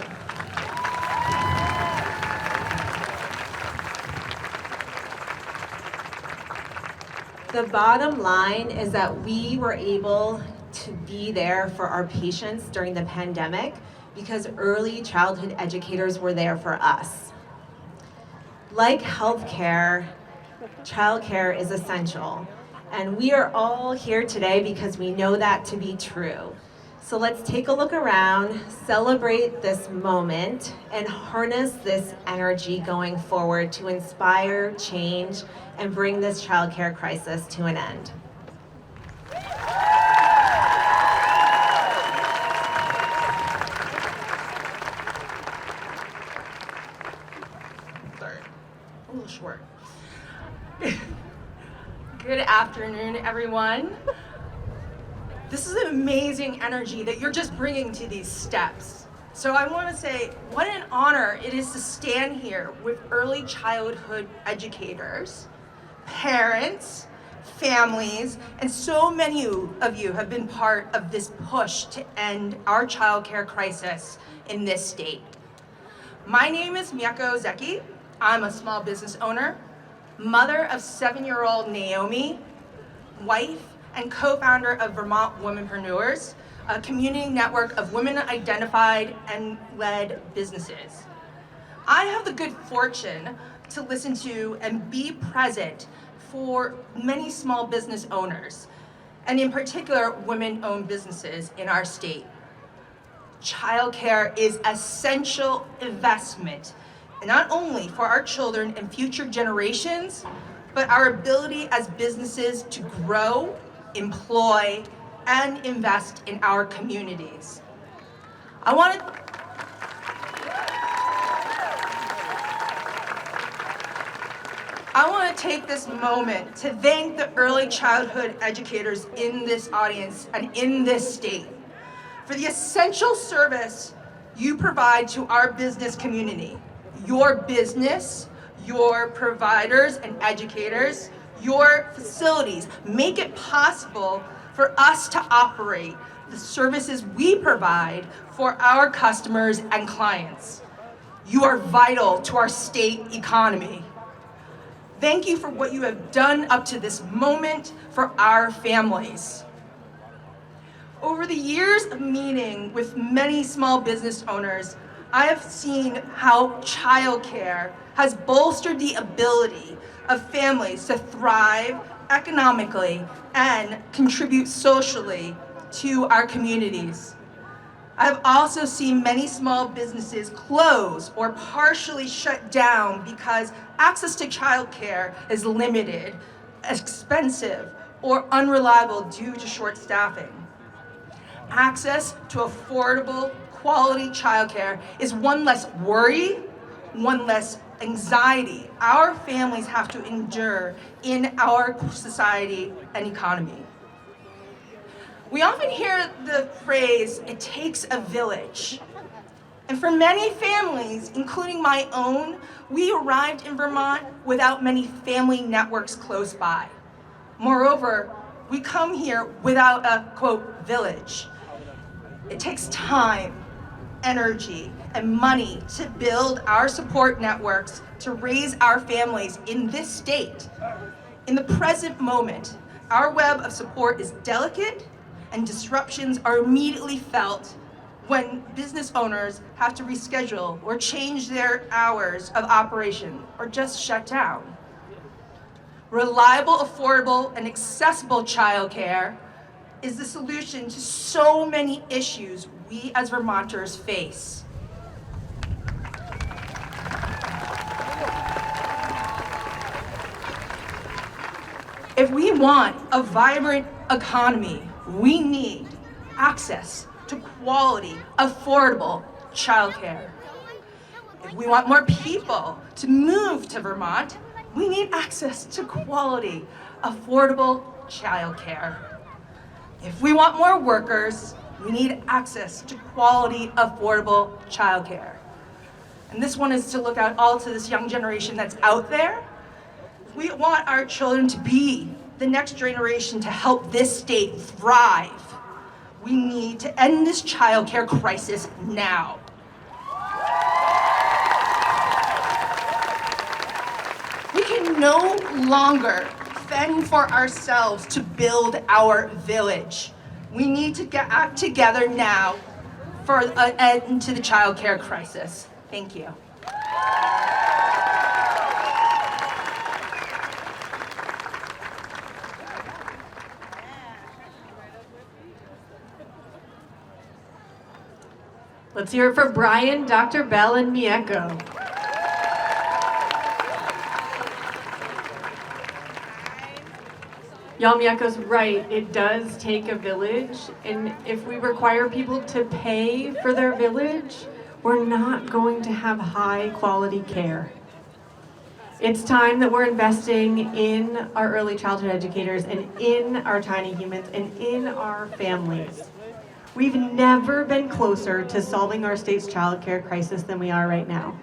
The bottom line is that we were able to be there for our patients during the pandemic because early childhood educators were there for us. Like healthcare, childcare is essential. And we are all here today because we know that to be true. So let's take a look around, celebrate this moment, and harness this energy going forward to inspire change and bring this childcare crisis to an end. Sorry, a little short. Good afternoon, everyone. This is an amazing energy that you're just bringing to these steps. So I want to say what an honor it is to stand here with early childhood educators, parents, families, and so many of you have been part of this push to end our childcare crisis in this state. My name is Mieko Zeki. I'm a small business owner, mother of 7-year-old Naomi, wife, and co-founder of Vermont Womenpreneurs, a community network of women-identified and led businesses. I have the good fortune to listen to and be present for many small business owners, and in particular, women-owned businesses in our state. Childcare is essential investment, not only for our children and future generations, but our ability as businesses to grow, employ, and invest in our communities. I want to take this moment to thank the early childhood educators in this audience and in this state for the essential service you provide to our business community. Your business, your providers and educators, your facilities make it possible for us to operate the services we provide for our customers and clients. You are vital to our state economy. Thank you for what you have done up to this moment for our families. Over the years of meeting with many small business owners, I have seen how childcare has bolstered the ability of families to thrive economically and contribute socially to our communities. I've also seen many small businesses close or partially shut down because access to childcare is limited, expensive, or unreliable due to short staffing. Access to affordable, quality childcare is one less worry, one less anxiety our families have to endure in our society and economy. We often hear the phrase, "it takes a village." And for many families, including my own, we arrived in Vermont without many family networks close by. Moreover, we come here without a, quote, village. It takes time, energy, and money to build our support networks to raise our families in this state. In the present moment, our web of support is delicate and disruptions are immediately felt when business owners have to reschedule or change their hours of operation or just shut down. Reliable, affordable, and accessible childcare is the solution to so many issues we as Vermonters face. If we want a vibrant economy, we need access to quality, affordable childcare. If we want more people to move to Vermont, we need access to quality, affordable childcare. If we want more workers, we need access to quality, affordable childcare. And this one is to look out all to this young generation that's out there. We want our children to be the next generation to help this state thrive. We need to end this childcare crisis now. We can no longer fend for ourselves to build our village. We need to get act together now for an end to the childcare crisis. Thank you. Let's hear it for Brian, Dr. Bell, and Mieko. Y'all, Mieko's right. It does take a village, and if we require people to pay for their village, we're not going to have high quality care. It's time that we're investing in our early childhood educators and in our tiny humans and in our families. We've never been closer to solving our state's childcare crisis than we are right now.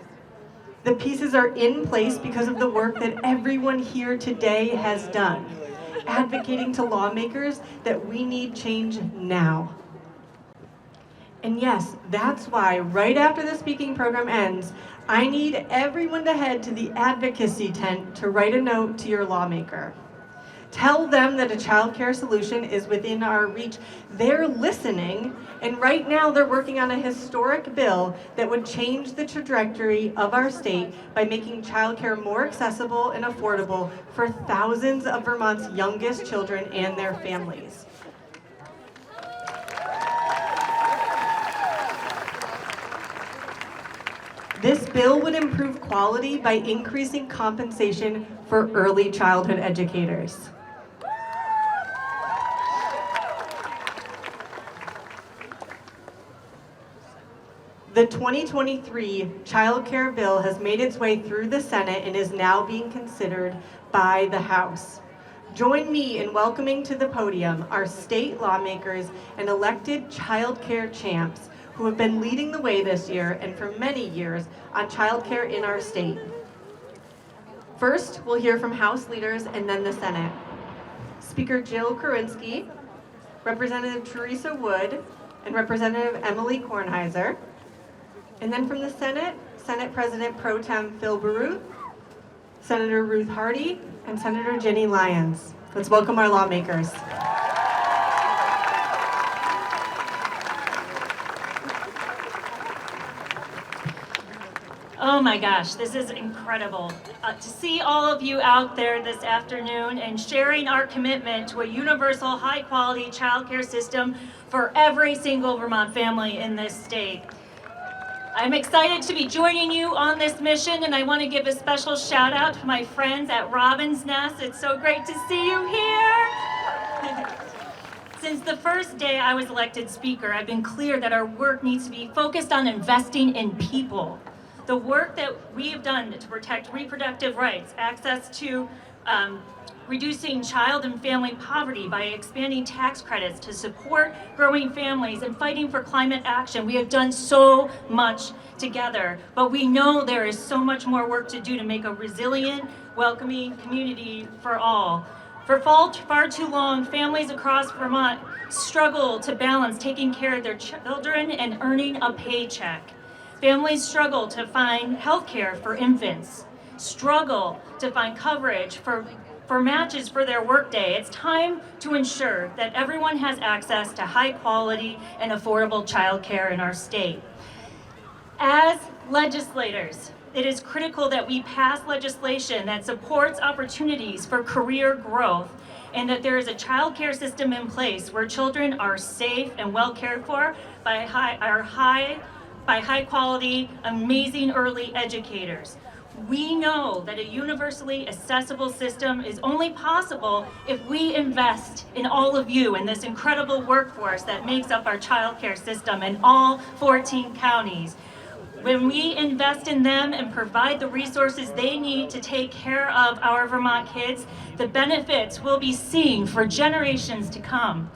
The pieces are in place because of the work that everyone here today has done. advocating to lawmakers that we need change now. And yes, that's why right after the speaking program ends, I need everyone to head to the advocacy tent to write a note to your lawmaker. Tell them that a child care solution is within our reach. They're listening, and right now they're working on a historic bill that would change the trajectory of our state by making child care more accessible and affordable for thousands of Vermont's youngest children and their families. This bill would improve quality by increasing compensation for early childhood educators. The 2023 Child Care bill has made its way through the Senate and is now being considered by the House. Join me in welcoming to the podium our state lawmakers and elected child care champs who have been leading the way this year and for many years on child care in our state. First, we'll hear from House leaders and then the Senate. Speaker Jill Korinsky, Representative Teresa Wood, and Representative Emily Kornheiser. And then from the Senate, Senate President Pro Tem Phil Baruth, Senator Ruth Hardy, and Senator Jenny Lyons. Let's welcome our lawmakers. Oh my gosh, this is incredible. To see all of you out there this afternoon and sharing our commitment to a universal, high-quality childcare system for every single Vermont family in this state. I'm excited to be joining you on this mission, and I want to give a special shout out to my friends at Robin's Nest. It's so great to see you here. Since the first day I was elected speaker, I've been clear that our work needs to be focused on investing in people. The work that we have done to protect reproductive rights, access to reducing child and family poverty by expanding tax credits to support growing families and fighting for climate action. We have done so much together, but we know there is so much more work to do to make a resilient, welcoming community for all. For far too long, families across Vermont struggle to balance taking care of their children and earning a paycheck. Families struggle to find health care for infants, struggle to find coverage for matches for their workday. It's time to ensure that everyone has access to high quality and affordable child care in our state. As legislators, it is critical that we pass legislation that supports opportunities for career growth and that there is a child care system in place where children are safe and well cared for by high quality, amazing early educators. We know that a universally accessible system is only possible if we invest in all of you in this incredible workforce that makes up our child care system in all 14 counties. When we invest in them and provide the resources they need to take care of our Vermont kids, the benefits will be seen for generations to come.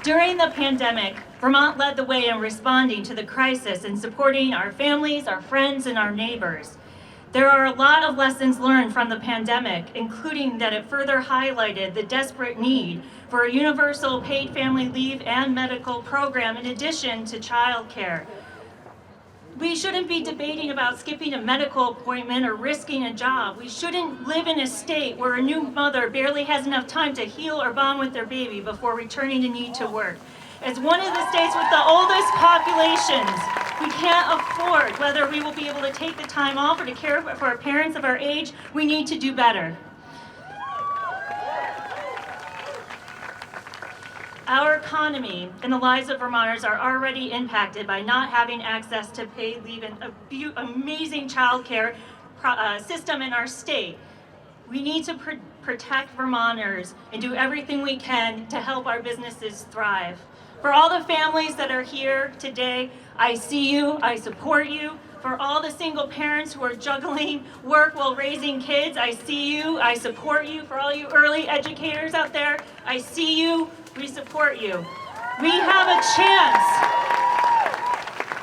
During the pandemic, Vermont led the way in responding to the crisis and supporting our families, our friends, and our neighbors. There are a lot of lessons learned from the pandemic, including that it further highlighted the desperate need for a universal paid family leave and medical program in addition to child care. We shouldn't be debating about skipping a medical appointment or risking a job. We shouldn't live in a state where a new mother barely has enough time to heal or bond with their baby before returning to need to work. As one of the states with the oldest populations, we can't afford whether we will be able to take the time off or to care for our parents of our age. We need to do better. Our economy and the lives of Vermonters are already impacted by not having access to paid leave and amazing child care system in our state. We need to protect Vermonters and do everything we can to help our businesses thrive. For all the families that are here today, I see you, I support you. For all the single parents who are juggling work while raising kids, I see you, I support you. For all you early educators out there, I see you, we support you. We have a chance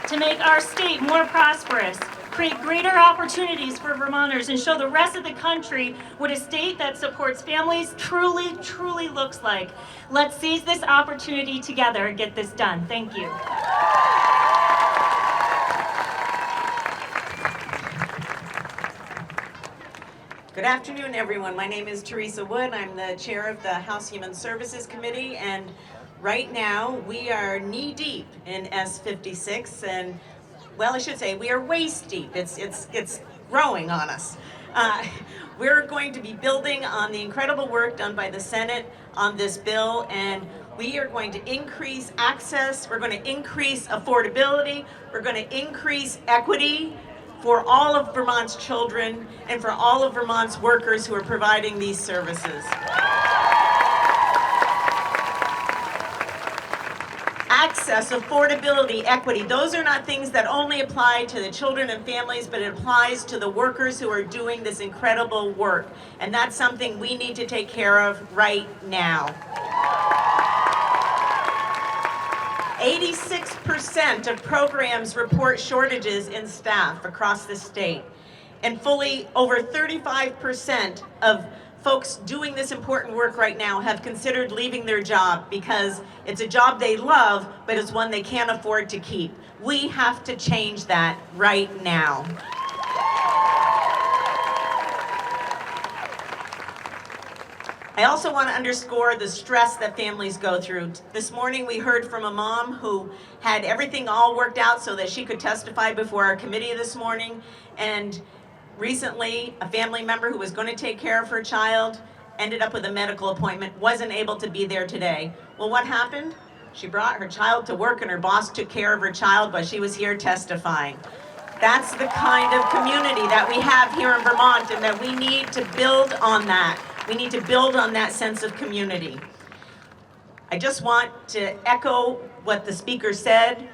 to make our state more prosperous, create greater opportunities for Vermonters, and show the rest of the country what a state that supports families truly, truly looks like. Let's seize this opportunity together and get this done. Thank you. Good afternoon, everyone. My name is Teresa Wood. I'm the chair of the House Human Services Committee, and right now we are knee-deep in S56, and, well, I should say we are waist-deep. It's growing on us. We're going to be building on the incredible work done by the Senate on this bill, and we are going to increase access, we're going to increase affordability, we're going to increase equity for all of Vermont's children and for all of Vermont's workers who are providing these services. Access, affordability, equity, those are not things that only apply to the children and families, but it applies to the workers who are doing this incredible work. And that's something we need to take care of right now. 86% of programs report shortages in staff across the state, and fully over 35% of folks doing this important work right now have considered leaving their job because it's a job they love, but it's one they can't afford to keep. We have to change that right now. I also want to underscore the stress that families go through. This morning we heard from a mom who had everything all worked out so that she could testify before our committee this morning, and recently a family member who was going to take care of her child ended up with a medical appointment, wasn't able to be there today. Well, what happened? She brought her child to work and her boss took care of her child while she was here testifying. That's the kind of community that we have here in Vermont, and that we need to build on that. We need to build on that sense of community. I just want to echo what the speaker said.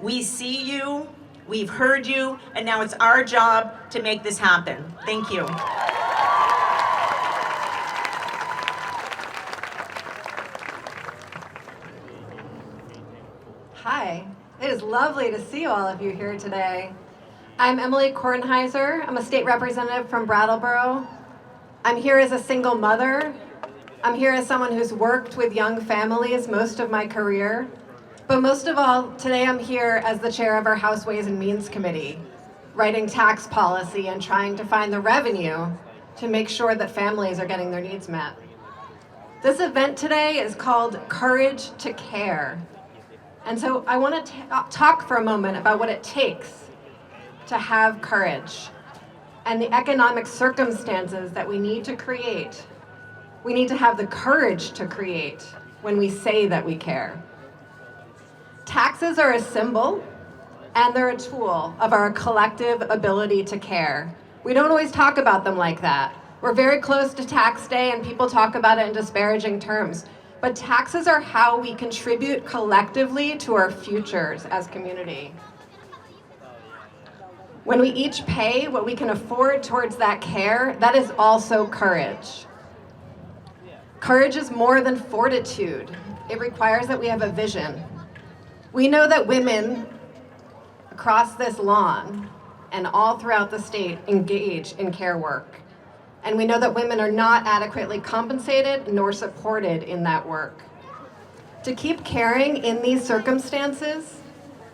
We see you, we've heard you, and now it's our job to make this happen. Thank you. Hi, it is lovely to see all of you here today. I'm Emily Kornheiser. I'm a state representative from Brattleboro. I'm here as a single mother. I'm here as someone who's worked with young families most of my career. But most of all, today I'm here as the chair of our House Ways and Means Committee, writing tax policy and trying to find the revenue to make sure that families are getting their needs met. This event today is called Courage to Care. And so I want to talk for a moment about what it takes to have courage and the economic circumstances that we need to create. We need to have the courage to create when we say that we care. Taxes are a symbol and they're a tool of our collective ability to care. We don't always talk about them like that. We're very close to tax day and people talk about it in disparaging terms. But taxes are how we contribute collectively to our futures as community. When we each pay what we can afford towards that care, that is also courage. Courage is more than fortitude. It requires that we have a vision. We know that women across this lawn and all throughout the state engage in care work. And we know that women are not adequately compensated nor supported in that work. To keep caring in these circumstances,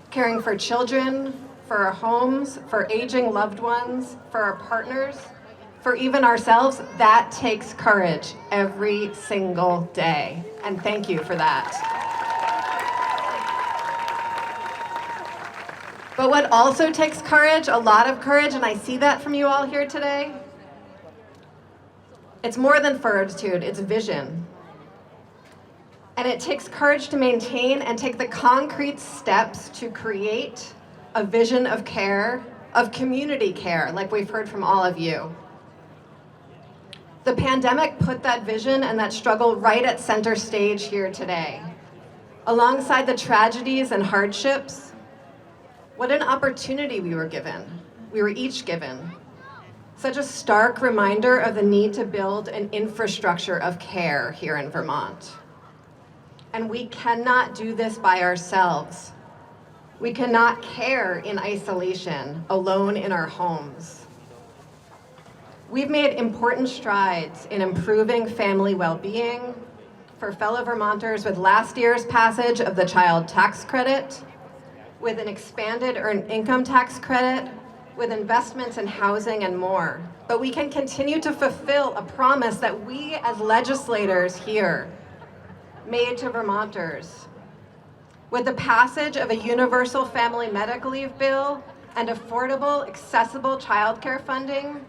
caring for children, for our homes, for aging loved ones, for our partners, for even ourselves, that takes courage every single day. And thank you for that. But what also takes courage, a lot of courage, and I see that from you all here today, it's more than fortitude, it's vision. And it takes courage to maintain and take the concrete steps to create a vision of care, of community care, like we've heard from all of you. The pandemic put that vision and that struggle right at center stage here today. Alongside the tragedies and hardships, what an opportunity we were given. We were each given. Such a stark reminder of the need to build an infrastructure of care here in Vermont. And we cannot do this by ourselves. We cannot care in isolation, alone in our homes. We've made important strides in improving family well-being for fellow Vermonters with last year's passage of the child tax credit, with an expanded earned income tax credit, with investments in housing and more. But we can continue to fulfill a promise that we as legislators here made to Vermonters. With the passage of a universal family medical leave bill and affordable, accessible childcare funding,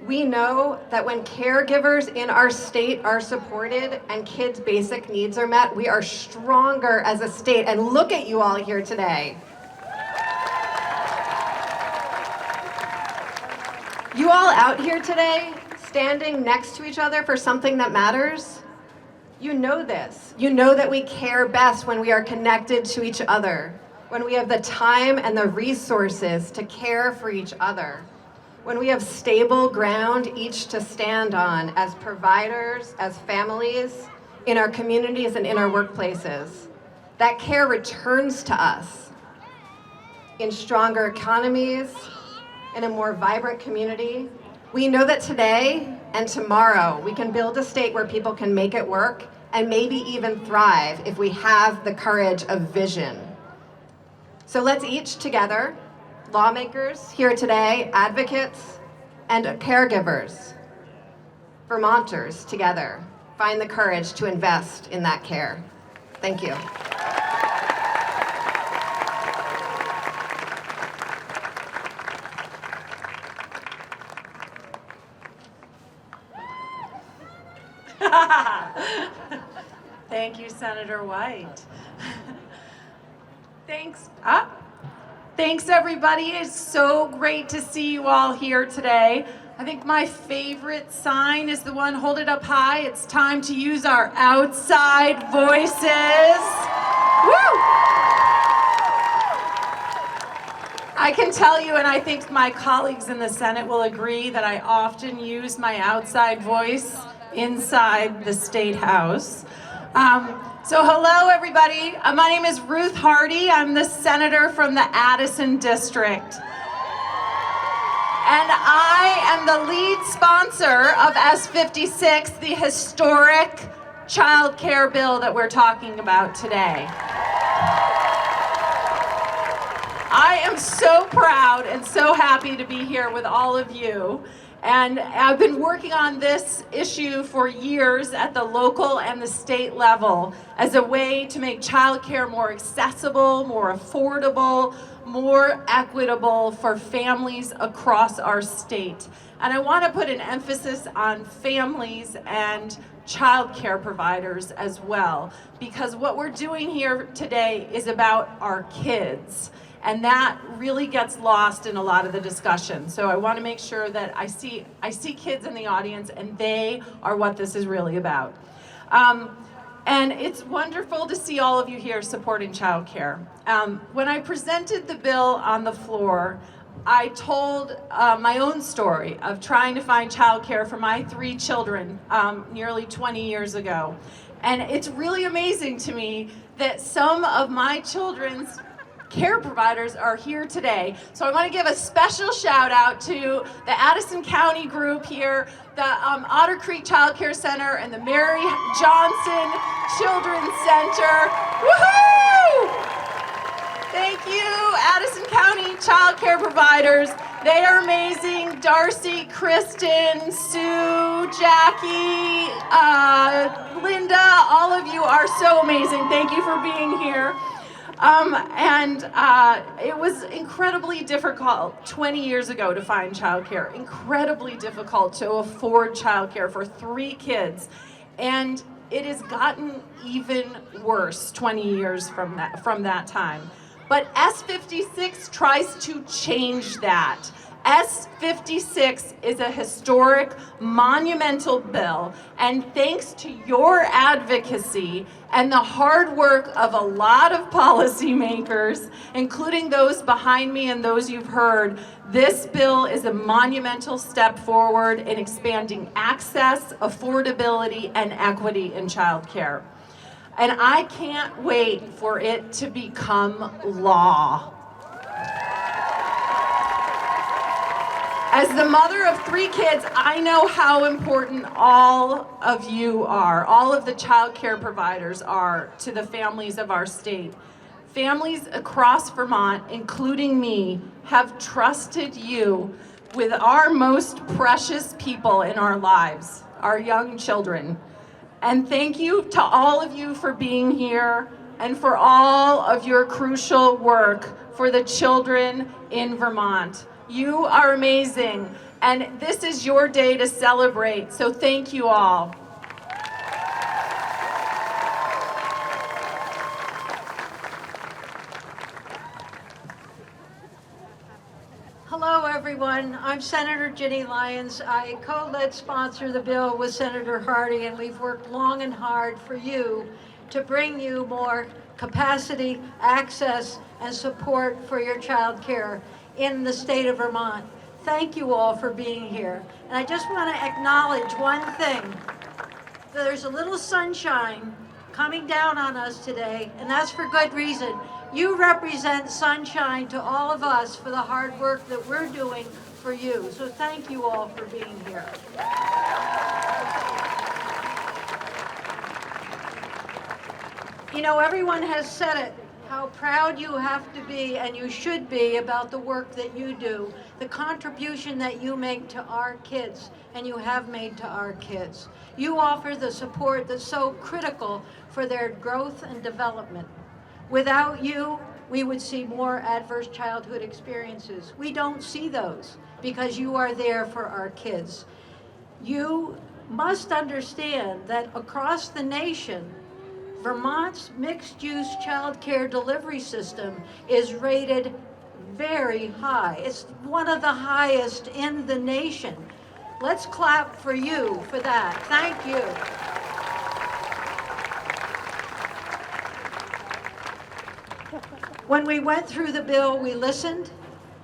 we know that when caregivers in our state are supported and kids' basic needs are met, we are stronger as a state. And look at you all here today. You all out here today, standing next to each other for something that matters, you know this. You know that we care best when we are connected to each other, when we have the time and the resources to care for each other, when we have stable ground each to stand on as providers, as families, in our communities and in our workplaces. That care returns to us in stronger economies, in a more vibrant community. We know that today and tomorrow we can build a state where people can make it work and maybe even thrive if we have the courage of vision. So let's each together, lawmakers here today, advocates, and caregivers, Vermonters together, find the courage to invest in that care. Thank you. Thank you, Senator White. Thanks. Thanks, everybody. It's so great to see you all here today. I think my favorite sign is the one, hold it up high. It's time to use our outside voices. Woo! I can tell you, and I think my colleagues in the Senate will agree, that I often use my outside voice inside the State House. So hello, everybody. My name is Ruth Hardy. I'm the senator from the Addison District. And I am the lead sponsor of S56, the historic child care bill that we're talking about today. I am so proud and so happy to be here with all of you. And I've been working on this issue for years at the local and the state level as a way to make childcare more accessible, more affordable, more equitable for families across our state. And I want to put an emphasis on families and childcare providers as well, because what we're doing here today is about our kids. And that really gets lost in a lot of the discussion. So I want to make sure that I see kids in the audience, and they are what this is really about. And it's wonderful to see all of you here supporting childcare. When I presented the bill on the floor, I told my own story of trying to find childcare for my 3 children nearly 20 years ago. And it's really amazing to me that some of my children's care providers are here today. So I want to give a special shout out to the Addison County group here, the Otter Creek Child Care Center, and the Mary Johnson Children's Center. Woohoo! Thank you, Addison County Child Care providers. They are amazing. Darcy, Kristen, Sue, Jackie, Linda, all of you are so amazing. Thank you for being here. It was incredibly difficult 20 years ago to find childcare, incredibly difficult to afford childcare for 3 kids. And it has gotten even worse 20 years from that time. But S56 tries to change that. S56 is a historic, monumental bill, and thanks to your advocacy and the hard work of a lot of policymakers, including those behind me and those you've heard, this bill is a monumental step forward in expanding access, affordability, and equity in childcare. And I can't wait for it to become law. As the mother of 3 kids, I know how important all of you are, all of the child care providers are to the families of our state. Families across Vermont, including me, have trusted you with our most precious people in our lives, our young children. And thank you to all of you for being here and for all of your crucial work for the children in Vermont. You are amazing, and this is your day to celebrate, so thank you all. Hello, everyone. I'm Senator Ginny Lyons. I co-led sponsor the bill with Senator Hardy, and we've worked long and hard for you to bring you more capacity, access, and support for your child care in the state of Vermont. Thank you all for being here. And I just want to acknowledge one thing. There's a little sunshine coming down on us today, and that's for good reason. You represent sunshine to all of us for the hard work that we're doing for you. So thank you all for being here. You know, everyone has said it, how proud you have to be, and you should be, about the work that you do, the contribution that you make to our kids, and you have made to our kids. You offer the support that's so critical for their growth and development. Without you, we would see more adverse childhood experiences. We don't see those because you are there for our kids. You must understand that across the nation, Vermont's mixed-use child care delivery system is rated very high. It's one of the highest in the nation. Let's clap for you for that. Thank you. When we went through the bill, we listened.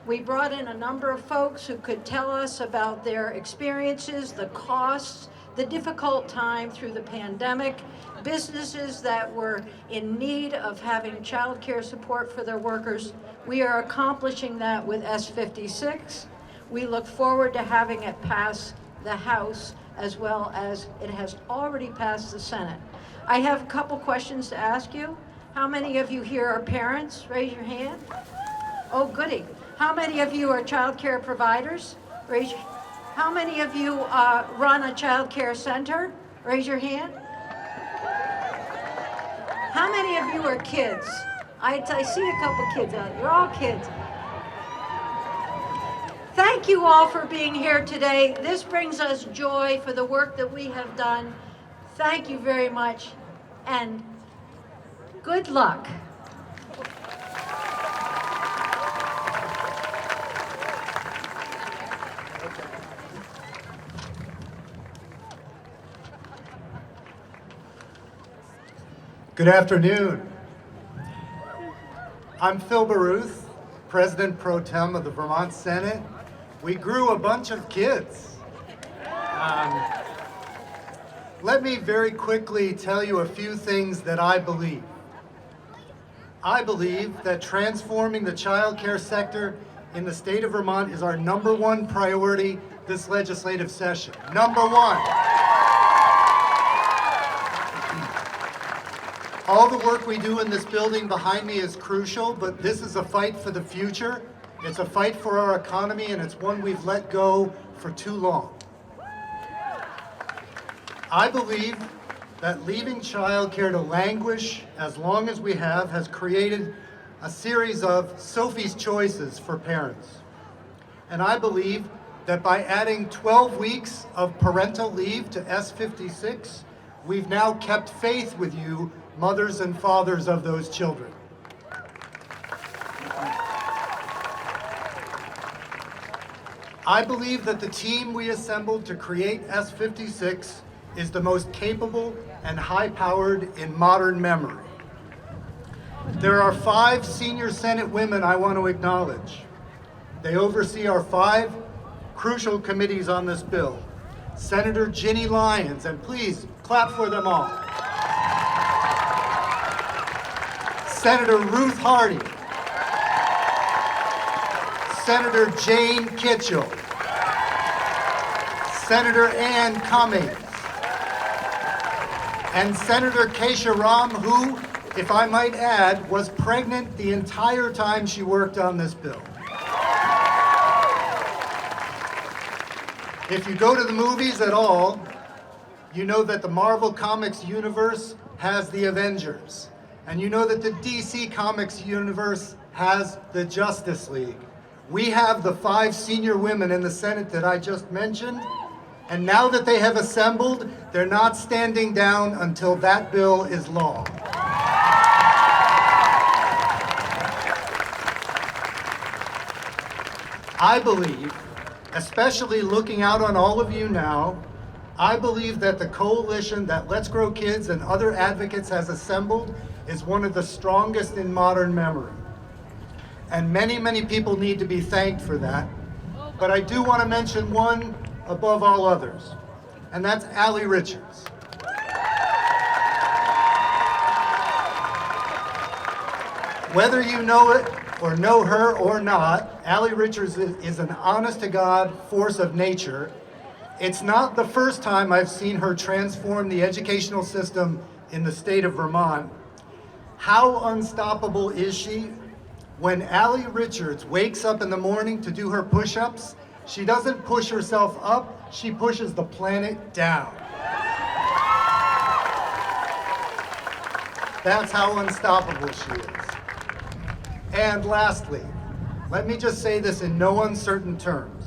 We brought in a number of folks who could tell us about their experiences, the costs, the difficult time through the pandemic, businesses that were in need of having child care support for their workers. We are accomplishing that with S56. We look forward to having it pass the House as well as it has already passed the Senate. I have a couple questions to ask you. How many of you here are parents? Raise your hand. Oh, goody. How many of you are child care providers? Raise your. How many of you run a child care center? Raise your hand. How many of you are kids? I see a couple kids out there. You're all kids. Thank you all for being here today. This brings us joy for the work that we have done. Thank you very much, and good luck. Good afternoon. I'm Phil Baruth, President Pro Tem of the Vermont Senate. We grew a bunch of kids. Let me very quickly tell you a few things that I believe. I believe that transforming the child care sector in the state of Vermont is our #1 priority this legislative session. #1. All the work we do in this building behind me is crucial, but this is a fight for the future. It's a fight for our economy, and it's one we've let go for too long. I believe that leaving childcare to languish as long as we have has created a series of Sophie's choices for parents. And I believe that by adding 12 weeks of parental leave to S56, we've now kept faith with you, mothers and fathers of those children. I believe that the team we assembled to create S56 is the most capable and high-powered in modern memory. There are 5 senior Senate women I want to acknowledge. They oversee our 5 crucial committees on this bill. Senator Ginny Lyons, and please clap for them all. Senator Ruth Hardy, Senator Jane Kitchell, Senator Ann Cummings, and Senator Keisha Ram, who, if I might add, was pregnant the entire time she worked on this bill. If you go to the movies at all, you know that the Marvel Comics universe has the Avengers. And you know that the DC Comics universe has the Justice League. We have the 5 senior women in the Senate that I just mentioned. And now that they have assembled, they're not standing down until that bill is law. I believe, especially looking out on all of you now, I believe that the coalition that Let's Grow Kids and other advocates has assembled is one of the strongest in modern memory. And many, many people need to be thanked for that. But I do want to mention one above all others, and that's Allie Richards. Whether you know it or know her or not, Allie Richards is an honest-to-God force of nature. It's not the first time I've seen her transform the educational system in the state of Vermont. How unstoppable is she? When Allie Richards wakes up in the morning to do her push-ups, she doesn't push herself up, she pushes the planet down. That's how unstoppable she is. And lastly, let me just say this in no uncertain terms.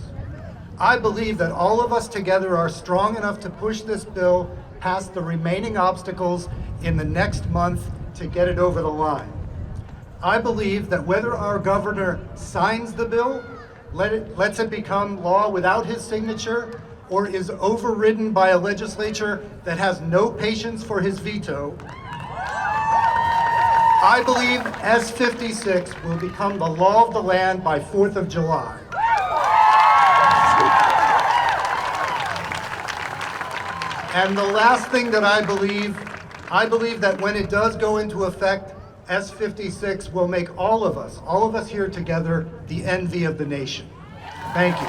I believe that all of us together are strong enough to push this bill past the remaining obstacles in the next month to get it over the line. I believe that whether our governor signs the bill, lets it become law without his signature, or is overridden by a legislature that has no patience for his veto, I believe S56 will become the law of the land by 4th of July. And the last thing that I believe that when it does go into effect, S56 will make all of us here together, the envy of the nation. Thank you.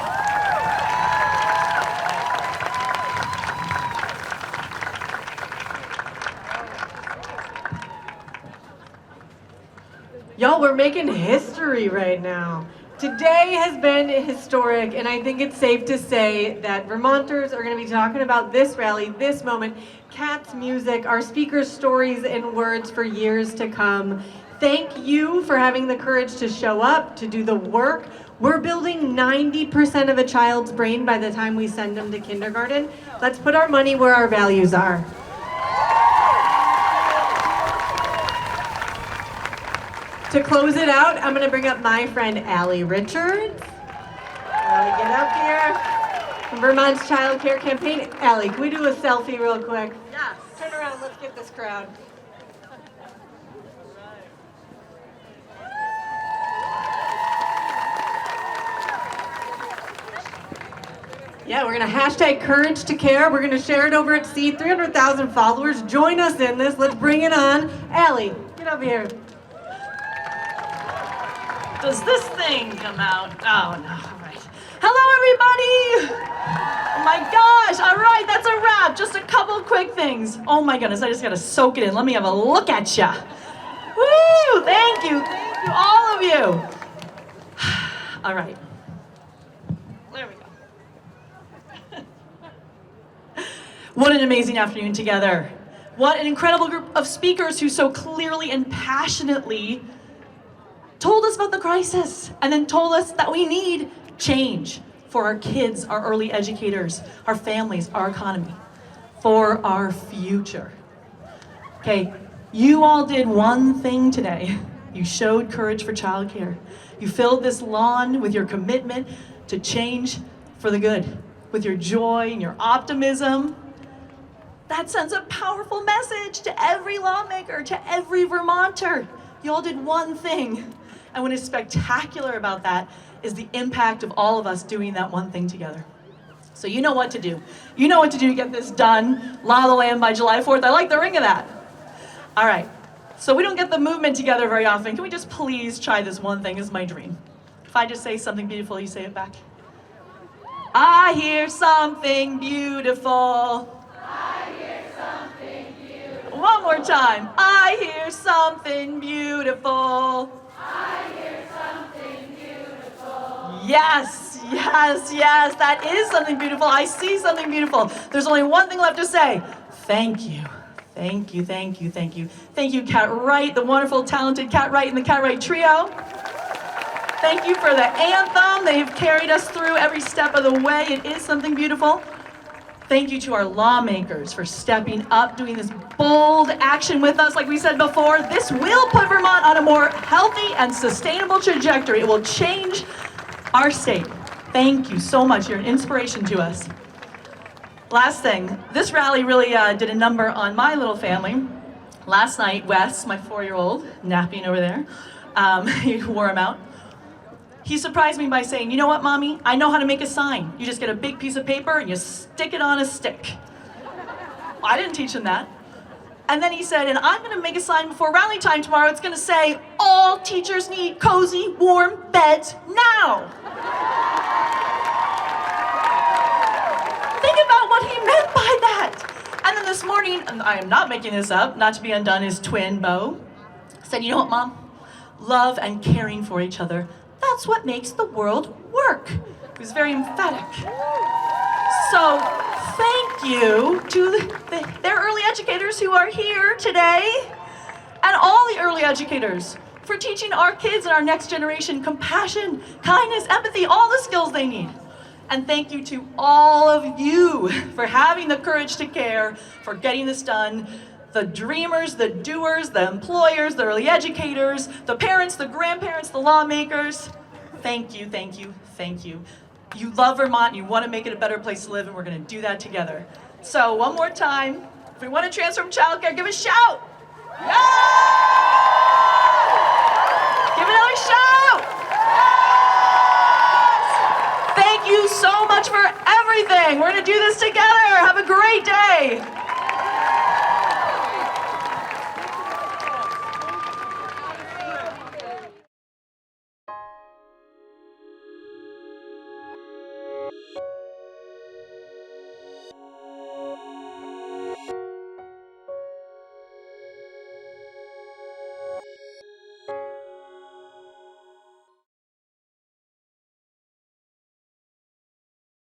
Y'all, we're making history right now. Today has been historic, and I think it's safe to say that Vermonters are going to be talking about this rally, this moment, Kat's music, our speakers' stories and words for years to come. Thank you for having the courage to show up, to do the work. We're building 90% of a child's brain by the time we send them to kindergarten. Let's put our money where our values are. To close it out, I'm going to bring up my friend Allie Richards. Allie, get up here. From Vermont's Childcare campaign. Allie, can we do a selfie real quick? Yes. Turn around, let's get this crowd. Yeah, we're going to hashtag Courage to Care. We're going to share it over at Seed. 300,000 followers. Join us in this. Let's bring it on. Allie, get over here. Does this thing come out? Oh, no. All right. Hello, everybody. Oh, my gosh. All right, that's a wrap. Just a couple quick things. Oh, my goodness. I just got to soak it in. Let me have a look at ya. Woo! Thank you. Thank you, all of you. All right. There we go. What an amazing afternoon together. What an incredible group of speakers who so clearly and passionately told us about the crisis and then told us that we need change for our kids, our early educators, our families, our economy, for our future. Okay, you all did one thing today. You showed courage for childcare. You filled this lawn with your commitment to change for the good, with your joy and your optimism. That sends a powerful message to every lawmaker, to every Vermonter. You all did one thing. And what is spectacular about that is the impact of all of us doing that one thing together. So you know what to do. You know what to do to get this done. Law of the land by July 4th. I like the ring of that. All right. So we don't get the movement together very often. Can we just please try this one thing? This is my dream. If I just say something beautiful, you say it back. I hear something beautiful. I hear something beautiful. One more time. I hear something beautiful. I hear something beautiful. Yes, yes, yes, that is something beautiful. I see something beautiful. There's only one thing left to say. Thank you. Thank you, thank you, thank you. Thank you, Cat Wright, the wonderful, talented Cat Wright and the Cat Wright Trio. Thank you for the anthem. They've carried us through every step of the way. It is something beautiful. Thank you to our lawmakers for stepping up, doing this bold action with us. Like we said before, this will put Vermont on a more healthy and sustainable trajectory. It will change our state. Thank you so much. You're an inspiration to us. Last thing, this rally really did a number on my little family. Last night, Wes, my 4-year-old, napping over there, he wore him out. He surprised me by saying, you know what, Mommy? I know how to make a sign. You just get a big piece of paper and you stick it on a stick. Well, I didn't teach him that. And then he said, and I'm gonna make a sign before rally time tomorrow. It's gonna say, all teachers need cozy, warm beds now. Think about what he meant by that. And then this morning, and I am not making this up, not to be undone, his twin, Bo, said, you know what, Mom? Love and caring for each other, that's what makes the world work. He was very emphatic. So thank you to their early educators who are here today, and all the early educators for teaching our kids and our next generation compassion, kindness, empathy, all the skills they need. And thank you to all of you for having the courage to care, for getting this done. The dreamers, the doers, the employers, the early educators, the parents, the grandparents, the lawmakers. Thank you, thank you, thank you. You love Vermont, you want to make it a better place to live, and we're going to do that together. So one more time, if we want to transform childcare, give a shout. Yeah! Give another shout. Thank you so much for everything. We're going to do this together. Have a great day.